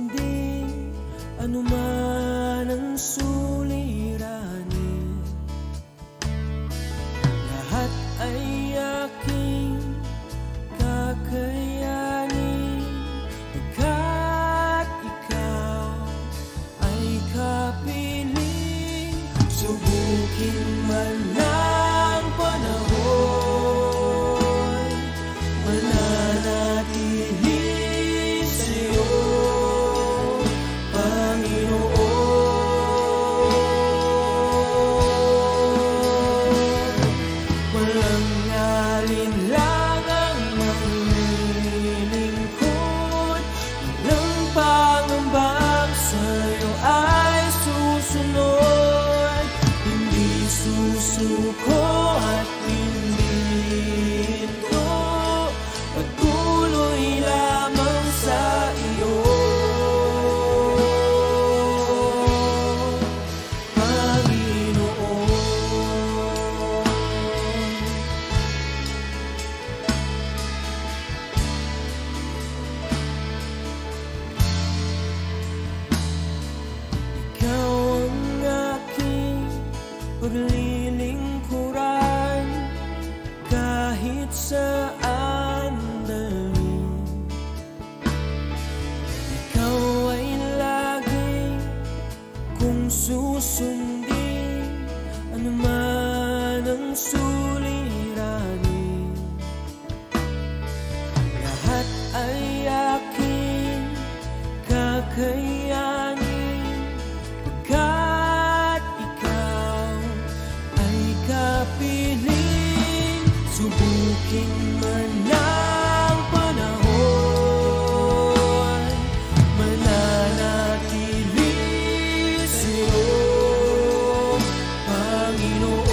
sundin anuman ang suliranin. Lahat ay aking kakayanin, pagkat ikaw ay kapiling. Subukin man ng panahon, mananatili sa'yo, Panginoon. Walang alinlangang maglilingkod, walang pangambang sa'yo ay susunod. Hindi susuko at hindi hinto, patuloy lamang sa iyo, Panginoon. Ikaw ang aking paglilingkuran, kahit saan dalhin. Ikaw ay lagi kung susundin anuman ang suliranin. Lahat ay aking kakayanin, pagkat ikaw ay kapiling. Subukin man ng panahon, mananatili sa'yo, Panginoon.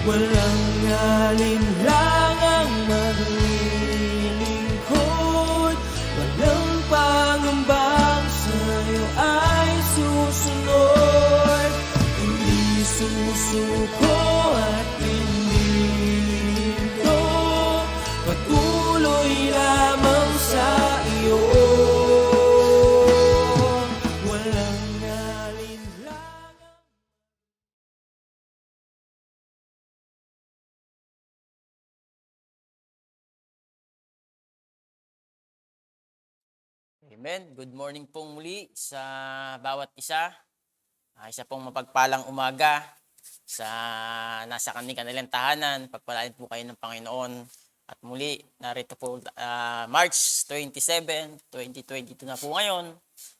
Walang alinlangang maglilingkod, walang pangambang sa'yo ay susunod. Hindi susuko at hindi hinto, patuloy lamang sa iyo. Walang alinlangang Amen. Good morning pong muli sa bawat isa. Isa pong mapagpalang umaga sa nasa kanilang tahanan. Pagpalain po kayo ng Panginoon. At muli, narito po March 27, 2022 na po ngayon.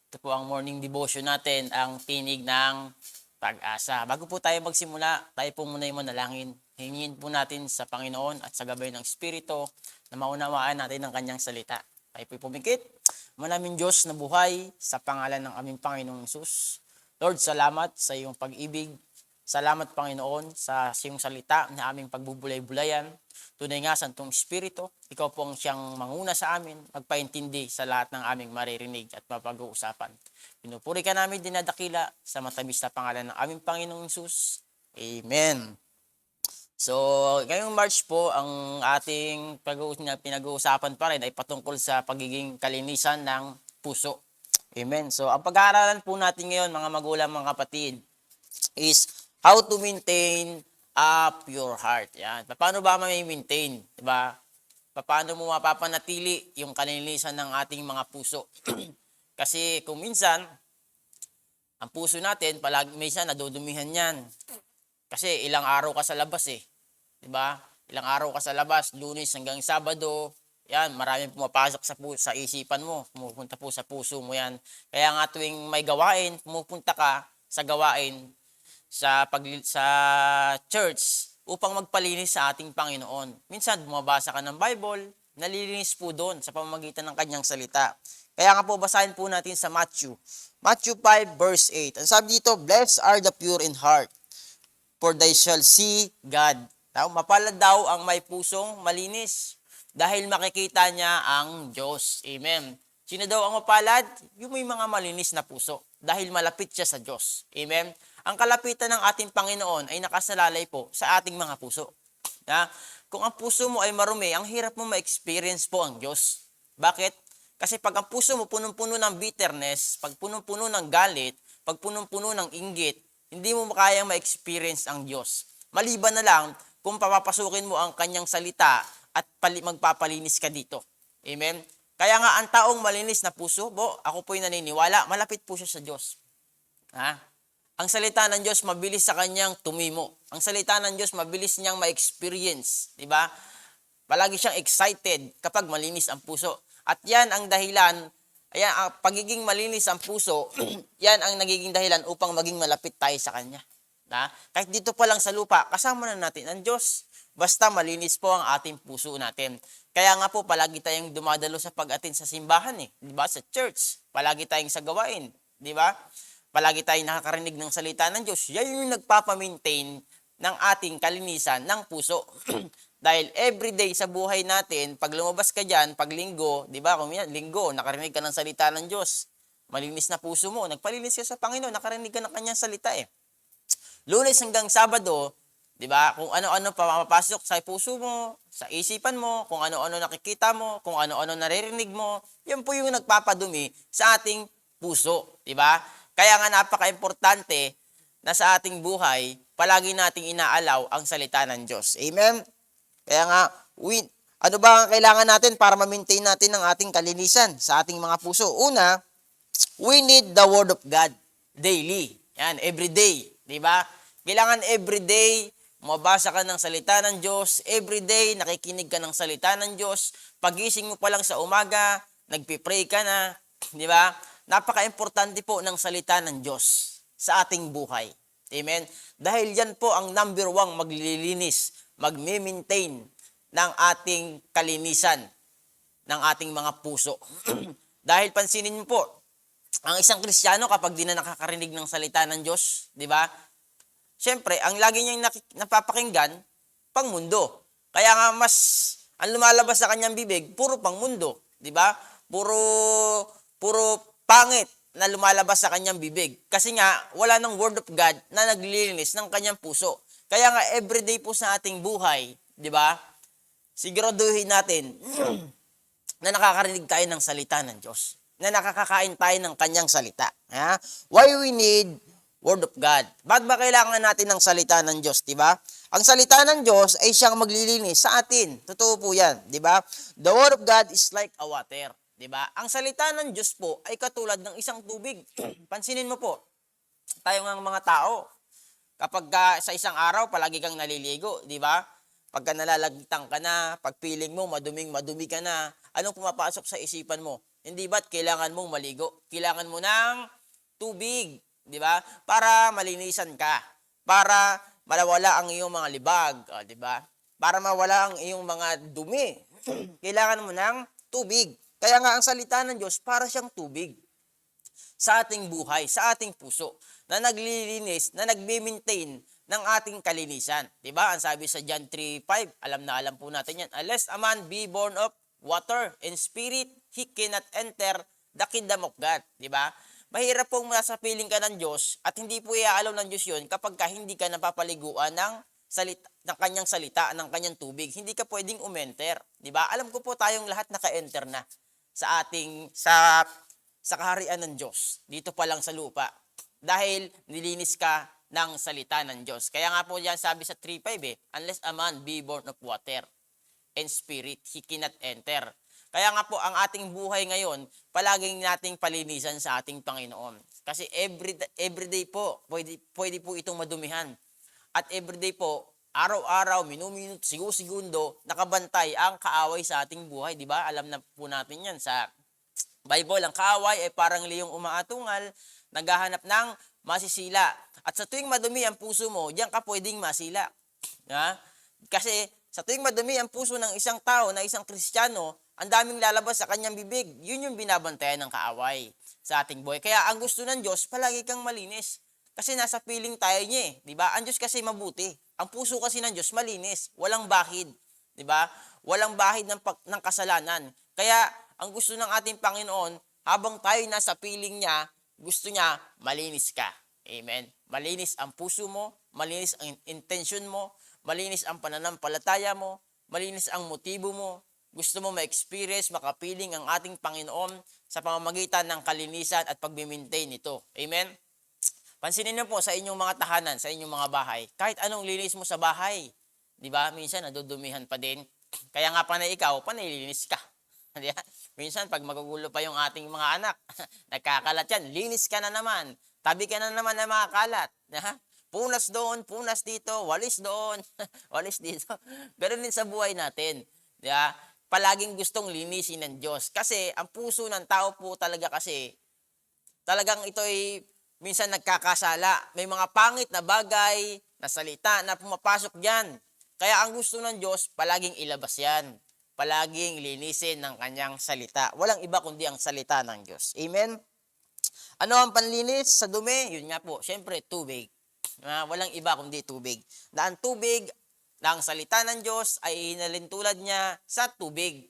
Ito po ang morning devotion natin, ang tinig ng pag-asa. Bago po tayo magsimula, tayo po muna yung manalangin. Hingin po natin sa Panginoon at sa gabay ng Espiritu na maunawaan natin ang kanyang salita. Tayo po'y pumikit. Manaming Diyos na buhay, sa pangalan ng aming Panginoong Hesus. Lord, salamat sa iyong pag-ibig. Salamat, Panginoon, sa iyong salita na aming pagbubulay-bulayan. Tunay nga, Santong Espiritu, ikaw po ang siyang manguna sa amin, magpaintindi sa lahat ng aming maririnig at mapag-uusapan. Pinupuri ka namin, dinadakila sa matamis na pangalan ng aming Panginoong Hesus. Amen. So, ngayong March po, ang ating pinag-uusapan pa rin ay patungkol sa pagiging kalinisan ng puso. Amen. So, ang pag-aaralan po natin ngayon, mga magulang, mga kapatid, is how to maintain a pure heart. Yan. Paano ba ma-maintain? Diba? Paano mo mapapanatili yung kalinisan ng ating mga puso? Kasi kung minsan, ang puso natin, minsan nadudumihan yan. Kasi ilang araw ka sa labas eh. 'Di ba? Ilang araw ka sa labas, Lunes hanggang Sabado. Yan, maraming pumapasok sa isipan mo, pumupunta po sa puso mo yan. Kaya nga tuwing may gawain, pumupunta ka sa gawain sa church upang magpalinis sa ating Panginoon. Minsan bumabasa ka ng Bible, nalilinis po doon sa pamamagitan ng kanyang salita. Kaya nga po basahin po natin sa Matthew 5 verse 8. Ang sabi dito, "Blessed are the pure in heart, for they shall see God." Mapalad daw ang may pusong malinis dahil makikita niya ang Diyos. Amen. Sino daw ang mapalad? Yung may mga malinis na puso dahil malapit siya sa Diyos. Amen. Ang kalapitan ng ating Panginoon ay nakasalalay po sa ating mga puso. Kung ang puso mo ay marumi, ang hirap mo ma-experience po ang Diyos. Bakit? Kasi pag ang puso mo punong-puno ng bitterness, pag punong-puno ng galit, pag punong-puno ng inggit, hindi mo kayang ma-experience ang Diyos. Maliban na lang kung papapasukin mo ang kanyang salita at magpapalinis ka dito. Amen? Kaya nga ang taong malinis na puso, ako po'y naniniwala, malapit po siya sa Diyos. Ha? Ang salita ng Diyos mabilis sa kanyang tumimo. Ang salita ng Diyos mabilis niyang ma-experience, di ba? Palagi siyang excited kapag malinis ang puso. At yan ang dahilan, ang pagiging malinis ang puso, yan ang nagiging dahilan upang maging malapit tayo sa Kanya. Kahit dito pa lang sa lupa, kasama na natin ang Diyos. Basta malinis po ang ating puso natin. Kaya nga po, palagi tayong dumadalo sa pag-attend sa simbahan, di ba? Sa church, palagi tayong sa gawain, di ba? Palagi tayong nakakarinig ng salita ng Diyos. Yan yung nagpapamaintain ng ating kalinisan ng puso. Dahil everyday sa buhay natin, pag lumabas ka dyan, pag linggo, di ba, kung yan, linggo, nakarinig ka ng salita ng Diyos, malinis na puso mo, nagpalinis ka sa Panginoon, nakarinig ka ng kanyang salita Lunes hanggang Sabado, di ba, kung ano-ano pa mapapasok sa puso mo, sa isipan mo, kung ano-ano nakikita mo, kung ano-ano naririnig mo, yan po yung nagpapadumi sa ating puso, di ba? Kaya nga napaka-importante na sa ating buhay, palagi nating inaalaw ang salita ng Diyos. Amen? Kaya nga, ano ba ang kailangan natin para ma-maintain natin ang ating kalinisan sa ating mga puso? Una, we need the Word of God daily. Yan, everyday. Di ba? Kailangan everyday, mabasa ka ng salita ng Diyos. Everyday, nakikinig ka ng salita ng Diyos. Pagising mo pa lang sa umaga, nagpipray ka na. Di ba? Napaka-importante po ng salita ng Diyos sa ating buhay. Amen? Dahil yan po ang number 1 maglilinis, magme-maintain ng ating kalinisan, ng ating mga puso. Dahil pansinin niyo po, ang isang Kristiyano kapag di na nakakarinig ng salita ng Diyos, di ba? Siyempre, ang lagi niyang napapakinggan, pangmundo. Kaya nga ang lumalabas sa kanyang bibig, puro pangmundo, di ba? Puro pangit na lumalabas sa kanyang bibig. Kasi nga, wala ng Word of God na naglilinis ng kanyang puso. Kaya nga, everyday po sa ating buhay, di ba? Siguraduhin natin na nakakarinig tayo ng salita ng Diyos. Na nakakakain tayo ng kanyang salita. Why we need Word of God? Bakit ba kailangan natin ng salita ng Diyos, di ba? Ang salita ng Diyos ay siyang maglilinis sa atin. Totoo po yan, di ba? The Word of God is like a water. Diba? Ang salita ng Diyos po ay katulad ng isang tubig. Pansinin mo po, tayo ng mga tao, kapag sa isang araw, palagi kang naliligo, di ba? Pagka nalalagitang ka na, pag feeling mo, madumi ka na, anong pumapasok sa isipan mo? Hindi ba't kailangan mong maligo? Kailangan mo ng tubig, di ba? Para malinisan ka, para mawala ang iyong mga libag, di ba? Para mawala ang iyong mga dumi, kailangan mo ng tubig. Kaya nga ang salita ng Diyos para siyang tubig sa ating buhay, sa ating puso, na naglilinis, na nagme-maintain ng ating kalinisan. Diba? Ang sabi sa John 3:5, alam po natin yan. Unless a man be born of water and spirit, he cannot enter the kingdom of God. Diba? Mahirap pong masapiling ka ng Diyos at hindi po iaalaw ng Diyos yun kapag hindi ka napapaliguan ng kanyang salita, ng kanyang tubig. Hindi ka pwedeng umenter. Diba? Alam ko po tayong lahat naka-enter na sa ating sa kaharian ng Diyos dito pa lang sa lupa dahil nilinis ka ng salita ng Diyos. Kaya nga po yan sabi sa 3:5 unless a man be born of water and spirit, he cannot enter. Kaya nga po ang ating buhay ngayon, palaging nating palinisan sa ating Panginoon. Kasi everyday po, pwede po itong madumihan. At everyday po, araw-araw, minuminut, segundo, nakabantay ang kaaway sa ating buhay, di ba? Alam na po natin yan sa Bible. Ang kaaway ay parang liyong umaatungal, naghahanap ng masisila. At sa tuwing madumi ang puso mo, diyan ka pwedeng masila. Kasi sa tuwing madumi ang puso ng isang tao, na isang Kristiyano, ang daming lalabas sa kanyang bibig. Yun yung binabantayan ng kaaway sa ating buhay. Kaya ang gusto ng Diyos, palagi kang malinis. Kasi nasa piling tayo niya di ba? Ang Diyos kasi mabuti. Ang puso kasi ng Diyos malinis, walang bahid, di ba? Walang bahid ng kasalanan. Kaya ang gusto ng ating Panginoon, habang tayo nasa piling niya, gusto niya malinis ka. Amen. Malinis ang puso mo, malinis ang intention mo, malinis ang pananampalataya mo, malinis ang motibo mo, gusto mo ma-experience, makapiling ang ating Panginoon sa pamamagitan ng kalinisan at pag-maintain nito. Amen? Pansinin niyo po sa inyong mga tahanan, sa inyong mga bahay, kahit anong linis mo sa bahay, di ba? Minsan nadudumihan pa din. Kaya nga panay ikaw, panay linis ka. Di ba? Minsan pag magugulo pa yung ating mga anak, nagkakalat yan, linis ka na naman. Tabi ka na naman ng mga kalat. Di ba? Punas doon, punas dito, walis doon, walis dito. Ganun din sa buhay natin. Di ba? Palaging gustong linisin ng Diyos. Kasi ang puso ng tao po talaga kasi, talagang ito ay minsan nagkakasala. May mga pangit na bagay, na salita na pumapasok dyan. Kaya ang gusto ng Diyos, palaging ilabas yan. Palaging linisin ng kanyang salita. Walang iba kundi ang salita ng Diyos. Amen? Ano ang panlinis sa dumi? Yun nga po, syempre tubig. Walang iba kundi tubig. Na ang tubig, na ang salita ng Diyos ay hinalintulad niya sa tubig.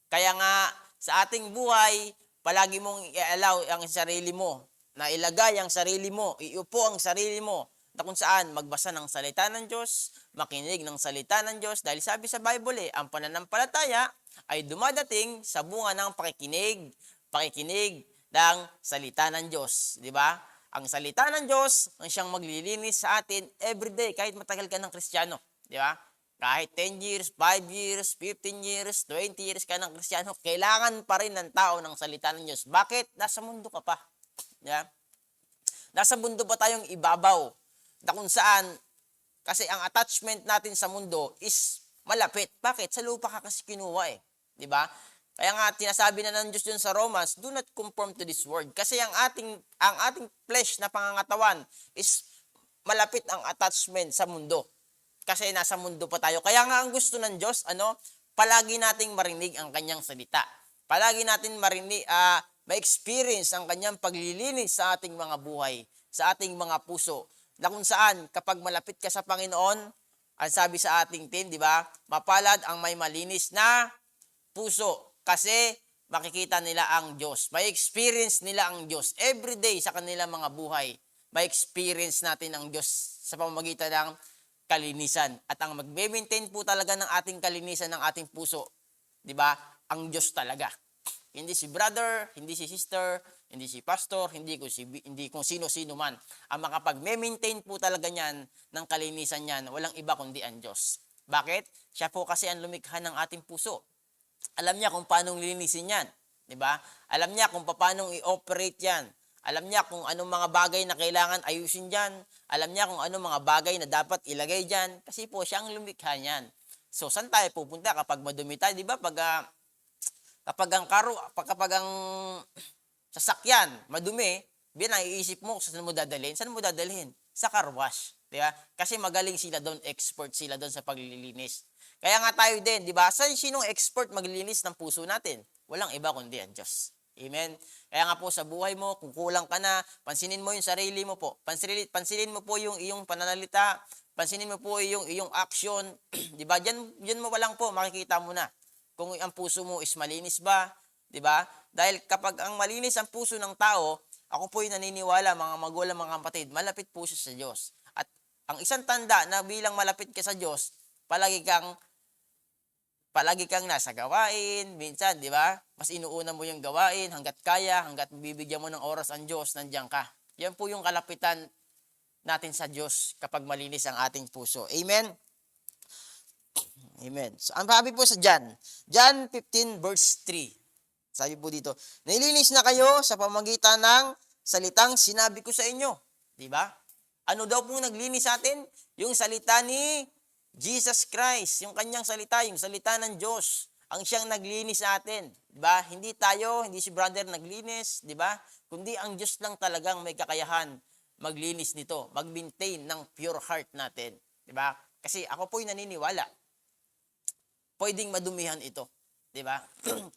Kaya nga, sa ating buhay, palagi mong i-allow ang sarili mo, na ilagay ang sarili mo, iupo ang sarili mo, na kung saan magbasa ng salita ng Diyos, makinig ng salita ng Diyos, dahil sabi sa Bible ang pananampalataya ay dumadating sa bunga ng pakikinig ng salita ng Diyos. Di ba? Ang salita ng Diyos ang siyang maglilinis sa atin everyday, kahit matagal ka ng Kristiyano. Di ba? Kahit 10 years, 5 years, 15 years, 20 years ka ng Kristiyano, kailangan pa rin ng tao ng salita ng Diyos. Bakit? Nasa mundo ka pa. Di ba? Nasa mundo pa tayong ibabaw, na kung saan, kasi ang attachment natin sa mundo is malapit. Bakit? Sa lupa ka kasi kinuha Di ba? Kaya nga, tinasabi na ng Diyos yun sa Romans, do not conform to this world. Kasi ang ating flesh na pangangatawan is malapit ang attachment sa mundo. Kasi nasa mundo pa tayo. Kaya nga ang gusto ng Diyos, palagi nating marinig ang kanyang salita. Palagi natin marinig, ma-experience ang kanyang paglilinis sa ating mga buhay, sa ating mga puso. Na kung saan, kapag malapit ka sa Panginoon, ang sabi sa ating tin, di ba? Mapalad ang may malinis na puso. Kasi makikita nila ang Diyos. May experience nila ang Diyos. Every day sa kanilang mga buhay, may experience natin ang Diyos sa pamamagitan ng kalinisan. At ang magme-maintain po talaga ng ating kalinisan ng ating puso, di ba? Ang Diyos talaga. Hindi si brother, hindi si sister, hindi si pastor, hindi kung sino-sino man. Ang makapag-maintain po talaga niyan ng kalinisan niyan, walang iba kundi ang Diyos. Bakit? Siya po kasi ang lumikha ng ating puso. Alam niya kung paano linisin yan, di ba? Alam niya kung paano i-operate yan. Alam niya kung anong mga bagay na kailangan ayusin dyan. Alam niya kung anong mga bagay na dapat ilagay dyan. Kasi po, siya ang lumikha niyan. So, saan tayo pupunta kapag madumi tayo? Di ba? Kapag ang sasakyan, madumi, naiisip mo saan mo dadalhin. Saan mo dadalhin? Sa car wash. Di ba? Kasi magaling sila doon, expert sila doon sa paglilinis. Kaya nga tayo din, di ba? Sinong expert maglilinis ng puso natin? Walang iba kundi ang Diyos. Amen? Kaya nga po sa buhay mo, kung kulang ka na, pansinin mo yung sarili mo po. Pansinin mo po yung iyong pananalita, pansinin mo po yung iyong action. Di ba? Diyan mo lang po, makikita mo na kung ang puso mo is malinis ba. Di ba? Dahil kapag ang malinis ang puso ng tao, ako po yung naniniwala, mga magulang, mga kapatid, malapit po siya sa Diyos. At ang isang tanda na bilang malapit ka sa Diyos, palagi kang nasa gawain, minsan, di ba? Mas inuuna mo yung gawain hanggat kaya, hanggat bibigyan mo ng oras ang Diyos, nandiyan ka. Yan po yung kalapitan natin sa Diyos kapag malinis ang ating puso. Amen? Amen. So, ang sabi po sa John 15 verse 3. Sabi po dito, nilinis na kayo sa pamagitan ng salitang sinabi ko sa inyo. Di ba? Ano daw pong naglinis sa atin? Yung salita ni Jesus Christ, yung kanyang salita, yung salita ng Diyos, ang siyang naglinis sa atin. Diba? Hindi tayo, hindi si brother naglinis, diba? Kundi ang Diyos lang talagang may kakayahan maglinis nito, mag-maintain ng pure heart natin. Diba? Kasi ako po'y naniniwala, pwedeng madumihan ito. Diba?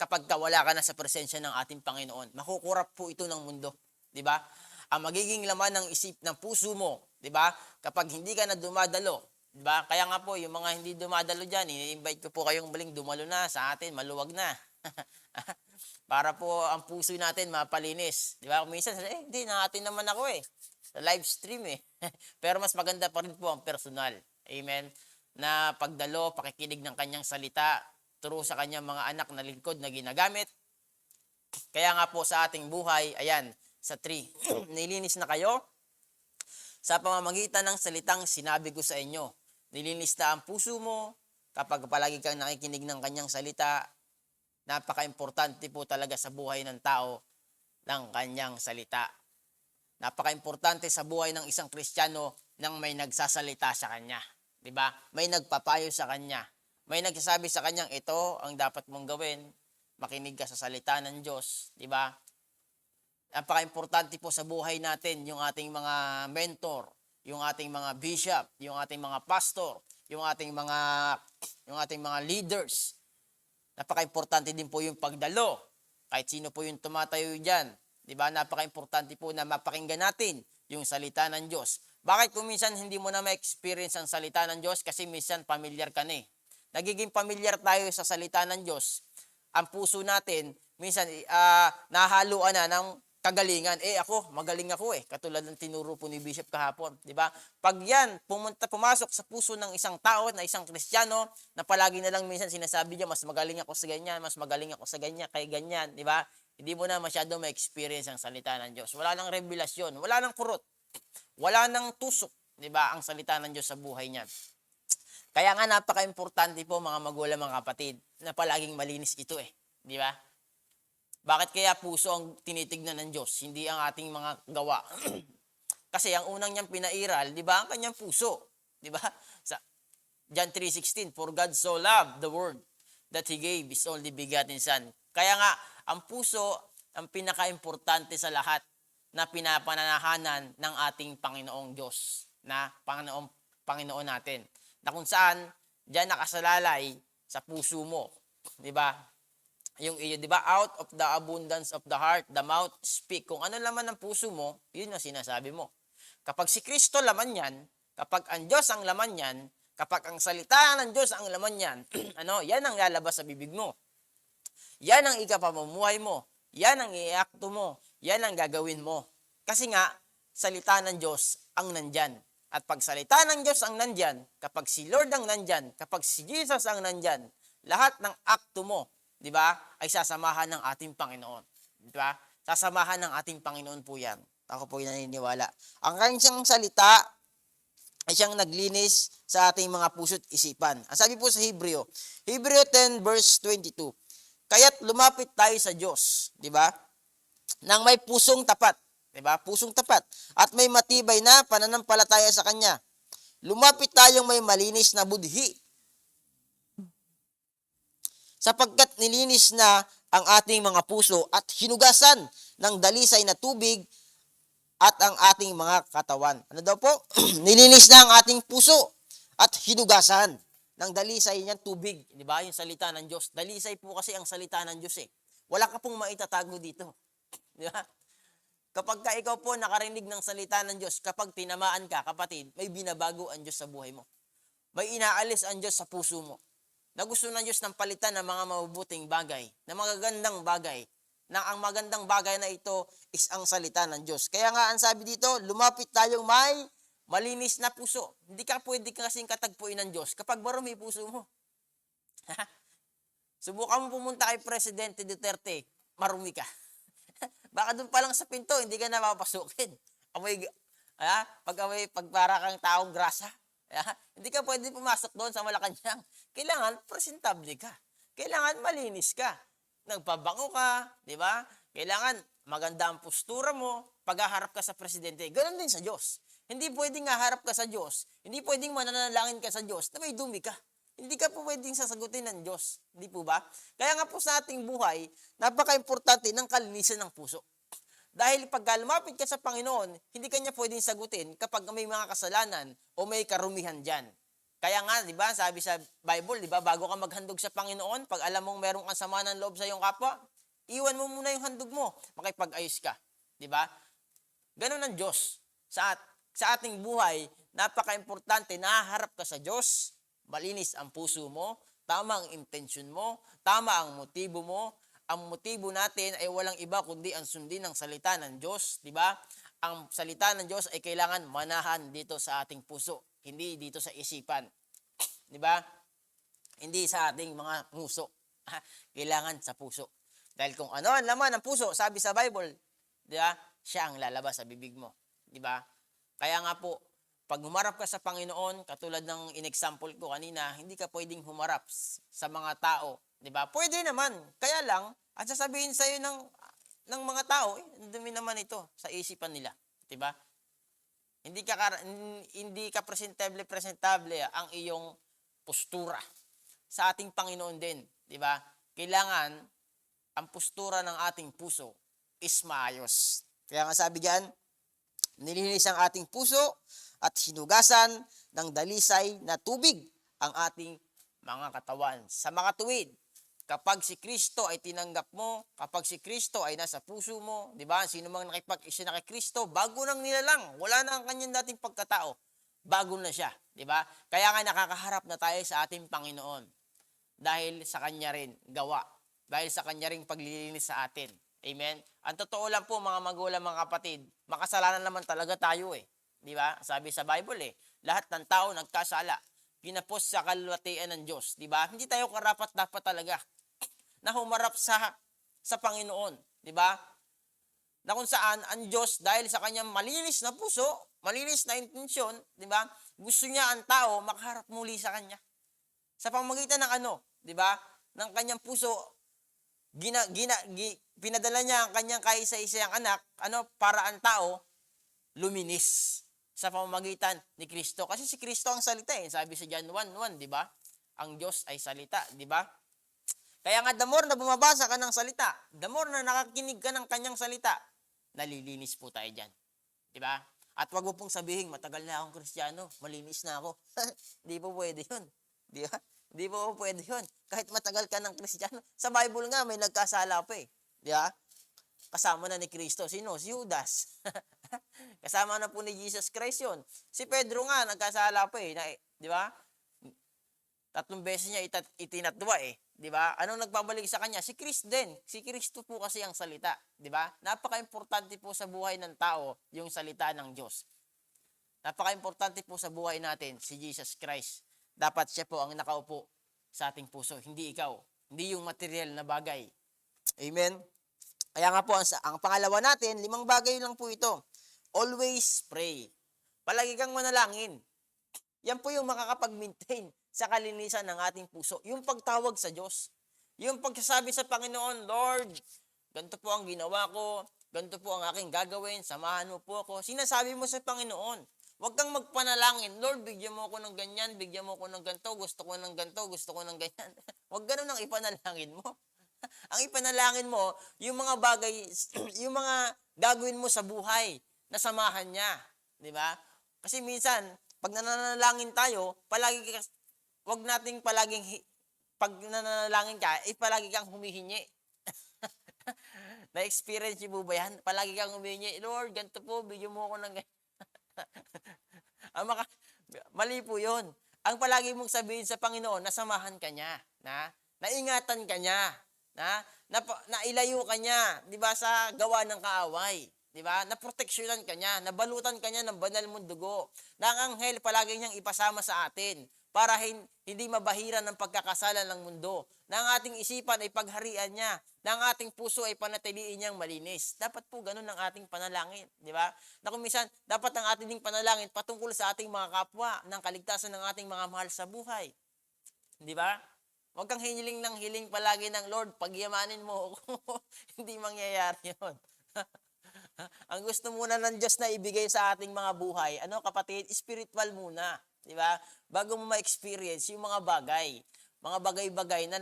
Kapag wala ka na sa presensya ng ating Panginoon, makukurap po ito ng mundo. Diba? Ang magiging laman ng isip ng puso mo, diba? Kapag hindi ka na dumadalo, diba? Kaya nga po, yung mga hindi dumadalo dyan, ini-invite ko po kayong baling dumalo na sa atin, maluwag na. Para po ang puso natin mapalinis. Diba? Minsan, hindi, natin naman ako sa live stream Pero mas maganda pa rin po ang personal. Amen? na pagdalo, pakikinig ng kanyang salita, turo sa kanyang mga anak na lingkod na ginagamit. Kaya nga po sa ating buhay, ayan, sa 3, nilinis na kayo sa pamamagitan ng salitang sinabi ko sa inyo. Nilinis na ang puso mo kapag palagi kang nakikinig ng kanyang salita. Napaka-importante po talaga sa buhay ng tao ng kanyang salita. Napaka-importante sa buhay ng isang Kristiyano nang may nagsasalita sa kanya. 'Di ba? May nagpapayo sa kanya. May nagsasabi sa kanyang ito ang dapat mong gawin. Makinig ka sa salita ng Diyos, 'di ba? Napaka-importante po sa buhay natin yung ating mga mentor, yung ating mga bishop, yung ating mga pastor, yung ating mga leaders. Napaka-importante din po yung pagdalo. Kahit sino po yung tumatayo diyan, 'di ba? Napaka-importante po na mapakinggan natin yung salita ng Diyos. Bakit kung minsan hindi mo na ma-experience ang salita ng Diyos? Kasi minsan familiar ka na eh. Nagiging familiar tayo sa salita ng Diyos. Ang puso natin, minsan nahaluan na ng kagalingan. Ako, magaling ako eh. Katulad ng tinuro po ni Bishop kahapon. Di ba? Pag yan, pumasok sa puso ng isang tao, na isang Kristiyano, na palagi na lang minsan sinasabi niya, mas magaling ako sa ganyan, mas magaling ako sa ganyan, kay ganyan. Di ba? Hindi mo na masyado ma-experience ang salita ng Diyos. Wala nang revelasyon, wala nang kurot, wala nang tusok. Di ba? Ang salita ng Diyos sa buhay niya. Kaya nga napaka-importante po mga magulang, mga kapatid, na palaging malinis ito eh. Di ba? Bakit kaya puso ang tinitignan ng Diyos, hindi ang ating mga gawa? Kasi ang unang niyang pinairal, di ba, ang kanyang puso. Di ba? Sa John 3:16, for God so loved the world that He gave His only begotten Son. Kaya nga, ang puso ang pinaka-importante sa lahat na pinapananahanan ng ating Panginoong Diyos, na Panginoon natin. Na kung saan, diyan nakasalalay sa puso mo. Di ba? Yung iyo, di ba? Out of the abundance of the heart, the mouth speak. Kung ano laman ng puso mo, yun ang sinasabi mo. Kapag si Kristo laman yan, kapag ang Diyos ang laman yan, kapag ang salita ng Diyos ang laman yan, yan ang lalabas sa bibig mo. Yan ang ikapamumuhay mo. Yan ang iakto mo. Yan ang gagawin mo. Kasi nga, salita ng Diyos ang nandyan. At pag salita ng Diyos ang nandyan, kapag si Lord ang nandyan, kapag si Jesus ang nandyan, lahat ng akto mo, di ba, ay sasamahan ng ating Panginoon. Di ba? Sasamahan ng ating Panginoon po yan. Ako po yung naniniwala. Ang kanyang salita ay siyang naglinis sa ating mga puso't isipan. Ang sabi po sa Hebreo 10 verse 22, kaya't lumapit tayo sa Diyos, di ba? Nang may pusong tapat, di ba? Pusong tapat at may matibay na pananampalataya sa Kanya. Lumapit tayong may malinis na budhi, sapagkat nilinis na ang ating mga puso at hinugasan ng dalisay na tubig at ang ating mga katawan. Ano daw po? Nilinis na ang ating puso at hinugasan ng dalisay niyang tubig. Di ba? Yung salita ng Diyos. Dalisay po kasi ang salita ng Diyos eh. Wala ka pong maitatago dito. Di ba? Kapag ka ikaw po nakarinig ng salita ng Diyos, kapag tinamaan ka, kapatid, may binabago ang Diyos sa buhay mo. May inaalis ang Diyos sa puso mo. Na gusto ng Diyos ng palitan ng mga mabubuting bagay, na magagandang bagay, na ang magandang bagay na ito is ang salita ng Diyos. Kaya nga ang sabi dito, lumapit tayong may malinis na puso. Hindi ka pwede kasing katagpuin ng Diyos kapag marumi puso mo. Subukan mo pumunta kay Presidente Duterte, marumi ka. Baka doon pa lang sa pinto, hindi ka na mapapasukin. Pag para kang taong grasa. Hindi ka pwede pumasok doon sa Malacanang. Kailangan presentable ka. Kailangan malinis ka. Nagpabango ka, di ba? Kailangan maganda ang postura mo pag-haharap ka sa presidente. Ganon din sa Diyos. Hindi pwedeng haharap ka sa Diyos. Hindi pwedeng mananalangin ka sa Diyos na may dumi ka. Hindi ka po pwedeng sasagutin ng Diyos. Hindi po ba? Kaya nga po sa ating buhay, napaka-importante ng kalinisan ng puso. Dahil pag lumapit ka sa Panginoon, hindi ka niya pwedeng sagutin kapag may mga kasalanan o may karumihan dyan. Kaya nga, di ba, sabi sa Bible, di ba, bago ka maghandog sa Panginoon, pag alam mong merong kasama ng loob sa iyong kapwa, iwan mo muna yung handog mo, makipag-ayos ka. Di ba? Ganun ang Diyos. Sa ating buhay, napaka-importante, nahaharap ka sa Diyos, malinis ang puso mo, tama ang intensyon mo, tama ang motibo mo. Ang motibo natin ay walang iba kundi ang sundin ng salita ng Diyos, di ba? Ang salita ng Diyos ay kailangan manahan dito sa ating puso, hindi dito sa isipan. Di ba? Hindi sa ating mga puso. Kailangan sa puso. Dahil kung ano ang laman ng puso, sabi sa Bible, di ba? Siya ang lalabas sa bibig mo. Di ba? Kaya nga po, pag humarap ka sa Panginoon, katulad ng in-example ko kanina, hindi ka pwedeng humarap sa mga tao. Di ba? Pwede naman. Kaya lang, at sasabihin sa'yo ng mga tao, ang dumi naman ito sa isipan nila. Di ba? Hindi ka presentable ang iyong postura sa ating Panginoon din, di ba? Kailangan ang postura ng ating puso is maayos. Kaya nga sabi diyan, nilinis ang ating puso at hinugasan ng dalisay na tubig ang ating mga katawan. Sa mga tuwid, kapag si Kristo ay tinanggap mo, kapag si Kristo ay nasa puso mo, di ba? Sino mang nakipag-isa na kay Kristo, bago nang nilalang. Wala na ang kanyang dating pagkatao. Bago na siya, di ba? Kaya nga nakakaharap na tayo sa ating Panginoon. Dahil sa kanya rin gawa. Dahil sa kanya rin paglilinis sa atin. Amen? Ang totoo lang po mga magulang, mga kapatid, makasalanan naman talaga tayo eh. Di ba? Sabi sa Bible lahat ng tao nagkasala. Ginapos sa kalwatian ng Diyos. Di ba? Hindi tayo karapat-dapat talaga na humarap sa Panginoon. Di ba? Na kung saan ang Diyos dahil sa kanyang malinis na puso, malinis na intensyon, di ba? Gusto niya ang tao makaharap muli sa kanya. Sa pamamagitan ng di ba? Ng kanyang puso, pinadala niya ang kanyang kaisa-isang anak, para ang tao luminis sa pamamagitan ni Kristo. Kasi si Kristo ang salita Sabi sa John 1:1, di ba? Ang Diyos ay salita, di ba? Kaya nga the more na bumabasa ka ng salita, the more na nakakinig ka ng kanyang salita, nalilinis po tayo diyan. Di ba? At wag mo pong sabihin, matagal na akong Kristiyano, malinis na ako. Di po pwede 'yun. Di ba? Di po pwede 'yun. Kahit matagal ka ng Kristiyano, sa Bible nga may nagkasala pa Di ba? Kasama na ni Kristo. Sino? Si Judas. Kasama na po ni Jesus Christ 'yun. Si Pedro nga nagkasala pa di ba? 3 beses niya itinatwa di ba? Anong nagbabalik sa kanya? Si Kristo din. Si Kristo po kasi ang salita, di ba? Napaka-importante po sa buhay ng tao yung salita ng Diyos. Napaka-importante po sa buhay natin si Jesus Christ. Dapat siya po ang nakaupo sa ating puso, hindi ikaw, hindi yung material na bagay. Amen. Kaya nga po ang pangalawa natin, 5 bagay lang po ito. Always pray. Palagi kang manalangin. Yan po yung makakapag-maintain sa kalinisan ng ating puso. Yung pagtawag sa Diyos. Yung pagsasabi sa Panginoon, Lord, ganito po ang ginawa ko, ganito po ang aking gagawin, samahan mo po ako. Sinasabi mo sa Panginoon. Huwag kang magpanalangin, Lord, bigyan mo ako ng ganyan, bigyan mo ako ng ganito, gusto ko ng ganito, gusto ko ng ganyan. Huwag ganun ang ipanalangin mo. Ang ipanalangin mo, yung mga bagay, yung mga gagawin mo sa buhay, na samahan niya. Di ba? Kasi minsan, pag nananalangin tayo, wag nating palaging, pag nananalangin ka, palagi kang humihingi. Na-experience niyo po ba yan? Palagi kang humihingi, Lord, ganito po, bigyan mo ako ng ganyan. Mali po yun. Ang palagi mong sabihin sa Panginoon, nasamahan ka niya, naingatan ka niya, nailayo ka niya, di ba, sa gawa ng kaaway. Di ba? Naproteksyonan ka niya, nabalutan ka niya ng banal mong dugo. Na ang anghel palagi niyang ipasama sa atin para hindi mabahiran ng pagkakasala ng mundo. Na ang ating isipan ay pagharian niya. Na ang ating puso ay panatiliin niyang malinis. Dapat po ganun ang ating panalangin. Di ba? Na kung minsan, dapat ang ating panalangin patungkol sa ating mga kapwa ng kaligtasan ng ating mga mahal sa buhay. Di ba? Huwag kang hiling ng hiling palagi ng Lord, pagyamanin mo ako. Hindi mangyayari yun. Ang gusto muna ng Diyos na ibigay sa ating mga buhay, kapatid, spiritual muna, di ba? Bago mo ma-experience yung mga bagay-bagay na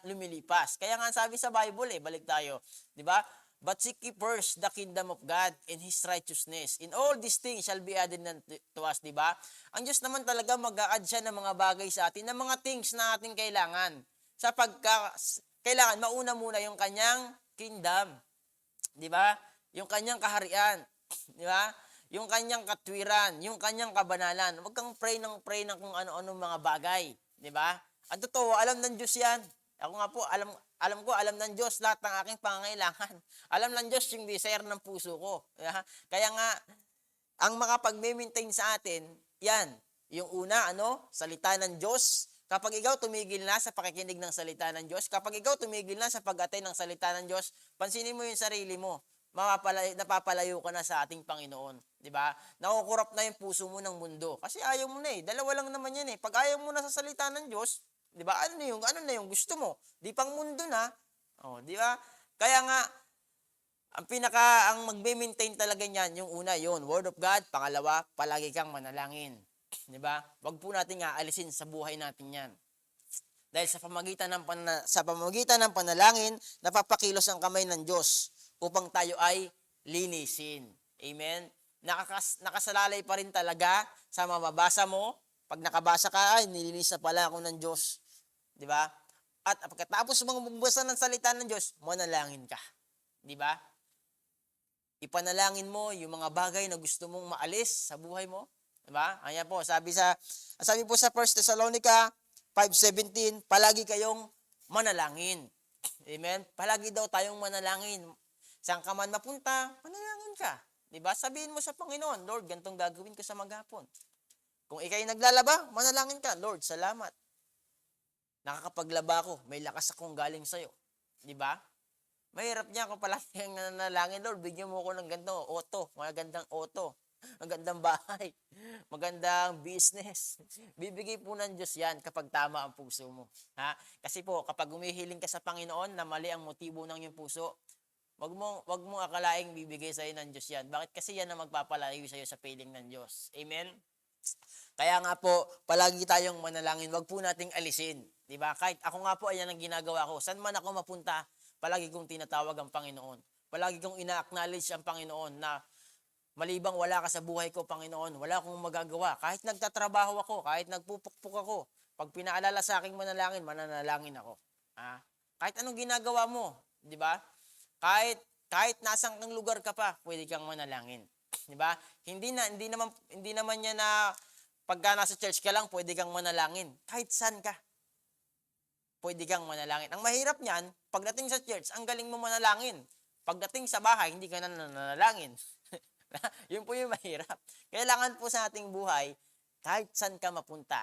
lumilipas. Kaya nga sabi sa Bible, balik tayo, di ba? But seek ye first the kingdom of God and His righteousness. In all these things shall be added to us, di ba? Ang Diyos naman talaga mag-a-add siya ng mga bagay sa atin, ng mga things na ating kailangan. Kailangan mauna muna yung kanyang kingdom, di ba? Yung kanyang kaharian, di ba? Yung kanyang katwiran, yung kanyang kabanalan. Huwag kang pray ng kung ano-ano mga bagay, di ba? Ang totoo, alam ng Diyos yan. Ako nga po, alam ng Diyos lahat ng aking pangangailangan. Alam ng Diyos yung desire ng puso ko. Diba? Kaya nga, ang makapag-maintain sa atin, yan, Yung una, salita ng Diyos. Kapag ikaw tumigil na sa pakikinig ng salita ng Diyos, kapag ikaw tumigil na sa pag-atay ng salita ng Diyos, pansinin mo yung sarili mo. Napapalayo ka na sa ating Panginoon. Di ba? Nakukurap na yung puso mo ng mundo. Kasi ayaw mo na eh. Dalawa lang naman yan eh. Pag ayaw mo na sa salita ng Diyos, di ba? Ano na yung gusto mo? Di pang mundo na. Di ba? Kaya nga, ang magbe-maintain talaga niyan, yung una, yun, Word of God. Pangalawa, palagi kang manalangin. Di ba? Wag po nating aalisin sa buhay natin yan. Dahil sa pamagitan ng panalangin, napapakilos ang kamay ng Diyos upang tayo ay linisin. Amen? Nakasalalay pa rin talaga sa mababasa mo. Pag nakabasa ka, ay, nilinis na pala ako ng Diyos. Di ba? At pagkatapos mong magbasa ng salita ng Diyos, manalangin ka. Di ba? Ipanalangin mo yung mga bagay na gusto mong maalis sa buhay mo. Diba? Ayan po, sabi po sa 1 Thessalonica 5:17, palagi kayong manalangin. Amen? Palagi daw tayong manalangin. Saan ka man mapunta, manalangin ka. Diba? Sabihin mo sa Panginoon, Lord, gantong gagawin ko sa maghapon. Kung ikay naglalaba, manalangin ka, Lord, salamat. Nakakapaglaba ako, may lakas akong galing sa'yo. Diba? Mahirap niya kung palagi kang nanalangin, Lord, bigyan mo ako ng magandang auto. Magandang bahay, magandang business. Bibigay po ng Diyos yan kapag tama ang puso mo. Ha? Kasi po, kapag humihiling ka sa Panginoon na mali ang motibo ng iyong puso, wag mo akalaing bibigay sa iyo ng Diyos yan. Bakit? Kasi yan ang magpapalayo sa iyo sa piling ng Diyos. Amen? Kaya nga po, palagi tayong manalangin. Wag po nating alisin. Diba? Kahit ako nga po, ayan ang ginagawa ko. Saan man ako mapunta, palagi kong tinatawag ang Panginoon. Palagi kong ina-acknowledge ang Panginoon na malibang wala ka sa buhay ko, Panginoon, wala akong magagawa. Kahit nagtatrabaho ako, kahit nagpupukpuk ako, pag pinaalala sa aking mananalangin ako. Kahit anong ginagawa mo, di ba? Kahit nasang kang lugar ka pa, pwede kang manalangin. Di ba? Hindi naman niya na pagka nasa church ka lang, pwede kang manalangin. Kahit saan ka, pwede kang manalangin. Ang mahirap niyan, pagdating sa church, ang galing mo manalangin. Pagdating sa bahay, hindi ka na nanalangin. Yun po yung mahirap. Kailangan po sa ating buhay, kahit saan ka mapunta,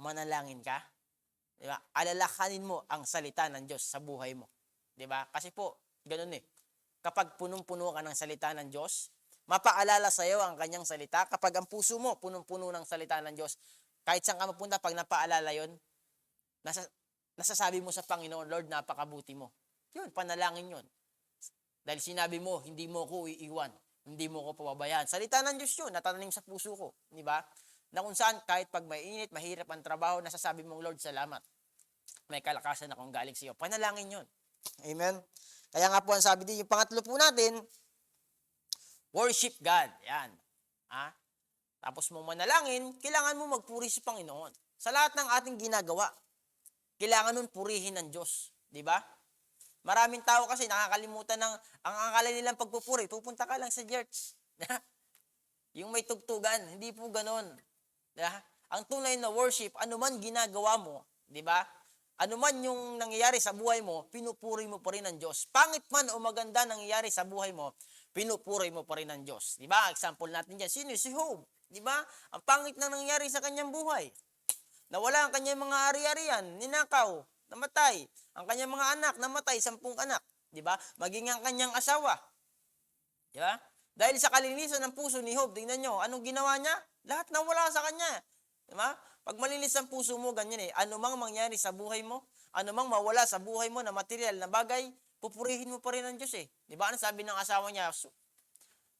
manalangin ka. Diba? Alalakanin mo ang salita ng Diyos sa buhay mo. Diba? Kasi po, ganun eh. Kapag punong-puno ka ng salita ng Diyos, mapaalala sa iyo ang kanyang salita. Kapag ang puso mo punong-puno ng salita ng Diyos, kahit saan ka mapunta, pag napaalala yon, nasasabi mo sa Panginoon, Lord, napakabuti mo. Yun, panalangin yun. Dahil sinabi mo, hindi mo ko iiwan. Hindi mo ko pababayaan. Salita ng Diyos yun, natatanim sa puso ko. Di ba? Na kung saan, kahit pag mainit, mahirap ang trabaho, nasasabi mong, Lord, salamat. May kalakasan akong galing sa iyo. Panalangin yun. Amen? Kaya nga po, ang sabi din, yung pangatlo po natin, worship God. Yan. Tapos mo manalangin, kailangan mo magpuri sa Panginoon. Sa lahat ng ating ginagawa, kailangan nun purihin ng Diyos. Di ba? Maraming tao kasi nakakalimutan ang akala nilang pagpupuri, pupunta ka lang sa church. Yung may tugtugan, hindi po ganon. Ang tunay na worship, anuman ginagawa mo, di ba? Anuman yung nangyayari sa buhay mo, pinupuri mo pa rin ng Diyos. Pangit man o maganda nangyayari sa buhay mo, pinupuri mo pa rin ng Diyos. Di ba? Example natin dyan, sino? Si Job. Di ba? Ang pangit na nangyayari sa kanyang buhay. Nawala ang kanyang mga ari-arian, ninakaw, namatay. Ang kanyang mga anak, namatay, 10 anak. Di ba? Maging ang kanyang asawa. Di ba? Dahil sa kalinisan ng puso ni Job, tingnan nyo, anong ginawa niya? Lahat nawala sa kanya. Di ba? Pag malinis ang puso mo, ganyan eh. Anumang mangyari sa buhay mo, anumang mawala sa buhay mo na material na bagay, pupurihin mo pa rin ang Diyos eh. Di ba? Ano sabi ng asawa niya?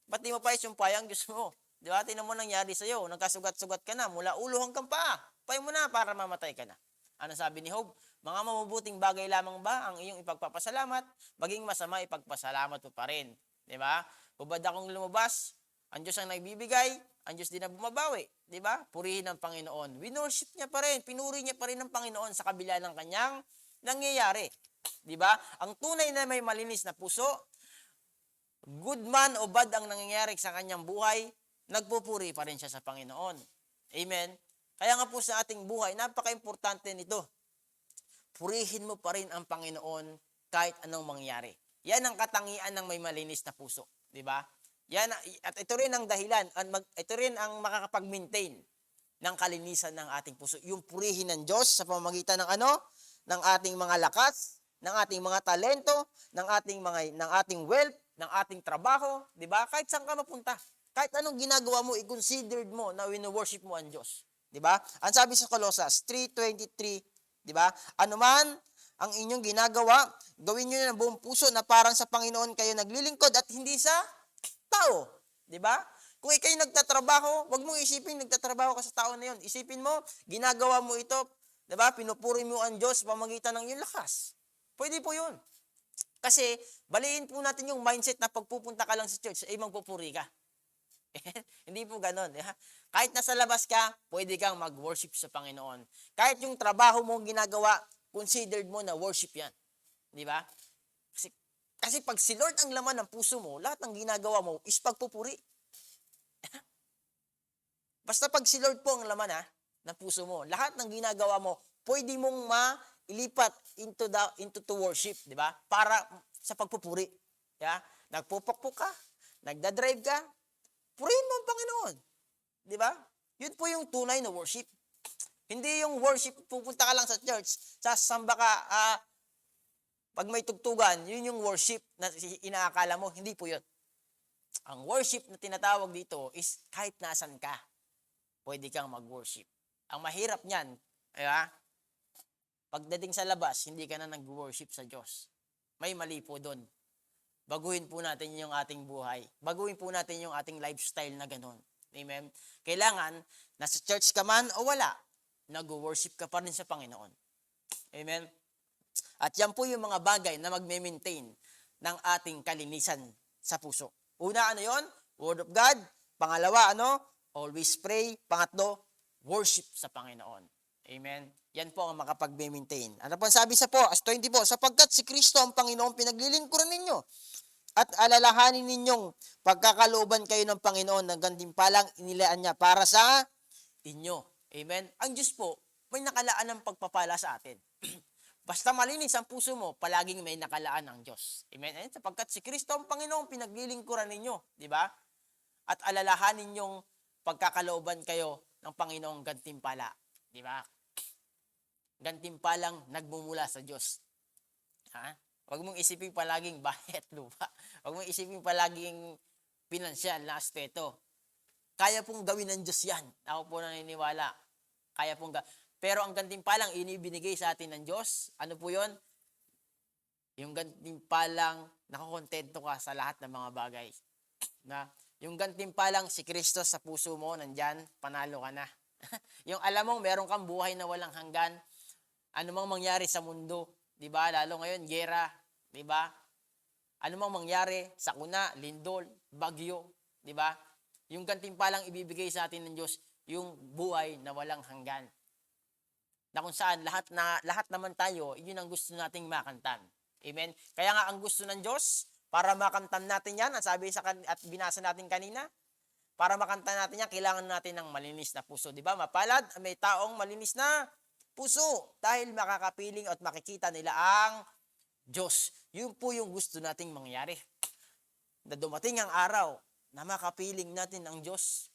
Ba't di mo pa isumpay ang Diyos mo? Di ba? Tingnan mo nangyari sa'yo. Nagkasugat-sugat ka na mula ulo hanggang paa. Pay mo na para mamatay ka na. Ano sabi ni Job? Mga mabubuting bagay lamang ba ang iyong ipagpapasalamat? Maging masama ipagpasalamat mo pa rin. Di ba? Hubad akong lumabas, ang Diyos ang nagbibigay, ang Diyos din ang bumabawi. Di ba? Purihin ang Panginoon. Winorship niya pa rin, pinuri niya pa rin ang Panginoon sa kabila ng kanyang nangyayari. Di ba? Ang tunay na may malinis na puso, good man o bad ang nangyayari sa kanyang buhay, nagpupuri pa rin siya sa Panginoon. Amen? Kaya nga po sa ating buhay, napaka-importante nito. Purihin mo pa rin ang Panginoon kahit anong mangyari. Yan ang katangian ng may malinis na puso. Di ba? Yan, at ito rin ang dahilan, ito rin ang makakapag-maintain ng kalinisan ng ating puso. Yung purihin ng Diyos sa pamamagitan ng ano? Ng ating mga lakas, ng ating mga talento, ng ating wealth, ng ating trabaho, 'di ba? Kahit saan ka mapunta, kahit anong ginagawa mo, i-considered mo na wino-worship mo ang Diyos, 'di ba? Ang sabi sa Colossus 3:23, 'di ba? Ano man ang inyong ginagawa, gawin niyo ng buong puso na parang sa Panginoon kayo naglilingkod at hindi sa tao, 'di ba? Kung ikay nagtatrabaho, wag mong isipin nagtatrabaho ka sa tao na 'yon. Isipin mo, ginagawa mo ito, 'di ba? Pinupuri mo ang Diyos sa pamamagitan ng iyong lakas. Pwede po 'yun. Kasi baliin po natin yung mindset na pagpupunta ka lang sa church, ay magpupuri ka. Hindi po ganoon. Kahit nasa labas ka, pwede kang mag-worship sa Panginoon. Kahit yung trabaho mo ginagawa, considered mo na worship yan. Di ba? Kasi pag si Lord ang laman ng puso mo, lahat ng ginagawa mo is pagpupuri. Basta pag si Lord po ang laman ng puso mo, lahat ng ginagawa mo, pwede mong ilipat into worship, di ba? Para sa pagpupuri. Yeah? Nagpupukpuk ka, nagdadrive ka, purihin mo ang Panginoon. Di ba? Yun po yung tunay na worship. Hindi yung worship, pupunta ka lang sa church, sasamba ka, pag may tugtugan, yun yung worship na inaakala mo, hindi po yun. Ang worship na tinatawag dito is kahit nasan ka, pwede kang mag-worship. Ang mahirap niyan, pagdating sa labas, hindi ka na nag-worship sa Diyos. May mali po doon. Baguhin po natin yung ating buhay. Baguhin po natin yung ating lifestyle na ganun. Amen? Kailangan, nasa church ka man o wala, nag-worship ka pa rin sa Panginoon. Amen? At yan po yung mga bagay na magme-maintain ng ating kalinisan sa puso. Una, ano yon? Word of God. Pangalawa, always pray. Pangatlo, worship sa Panginoon. Amen? Yan po ang makapag-maintain. Ano po sabi sa as 20 po, sapagkat si Kristo ang Panginoon pinaglilingkuran ninyo at alalahanin ninyong pagkakalooban kayo ng Panginoon ng gantimpalang inilaan niya para sa inyo. Amen? Ang Diyos po, may nakalaan ng pagpapala sa atin. Basta malinis ang puso mo, palaging may nakalaan ng Diyos. Amen? Sapagkat si Kristo ang Panginoon pinaglilingkuran ninyo. Di ba? At alalahanin ninyong pagkakalooban kayo ng Panginoong gantimpala. Di ba? Gantimpalang nagmumula sa Diyos. Huwag mong isipin palaging bahay at lupa. Huwag mong isipin palaging pinansyal na aspeto. Kaya pong gawin ng Diyos yan. Ako po naniniwala. Kaya pong Pero ang gantimpalang inibinigay sa atin ng Diyos, ano po yun? Yung gantimpalang nakakontento ka sa lahat ng mga bagay. Yung gantimpalang si Kristo sa puso mo, nandyan, panalo ka na. Yung alam mong meron kang buhay na walang hanggan, ano mang mangyari sa mundo, di ba? Lalo ngayon, gera, di ba? Ano mang mangyari, sakuna, lindol, bagyo, di ba? Yung gantimpalang ibibigay sa atin ng Diyos, yung buhay na walang hanggan. Na kung saan lahat naman tayo, yun ang gusto nating makantan. Amen? Kaya nga ang gusto ng Diyos, para makantan natin yan, ang sabi at binasa natin kanina, para makantan natin yan, kailangan natin ng malinis na puso. Di ba? Mapalad, may taong malinis na puso dahil makakapiling at makikita nila ang Diyos. Yun po yung gusto nating mangyari. Na dumating ang araw na makapiling natin ang Diyos,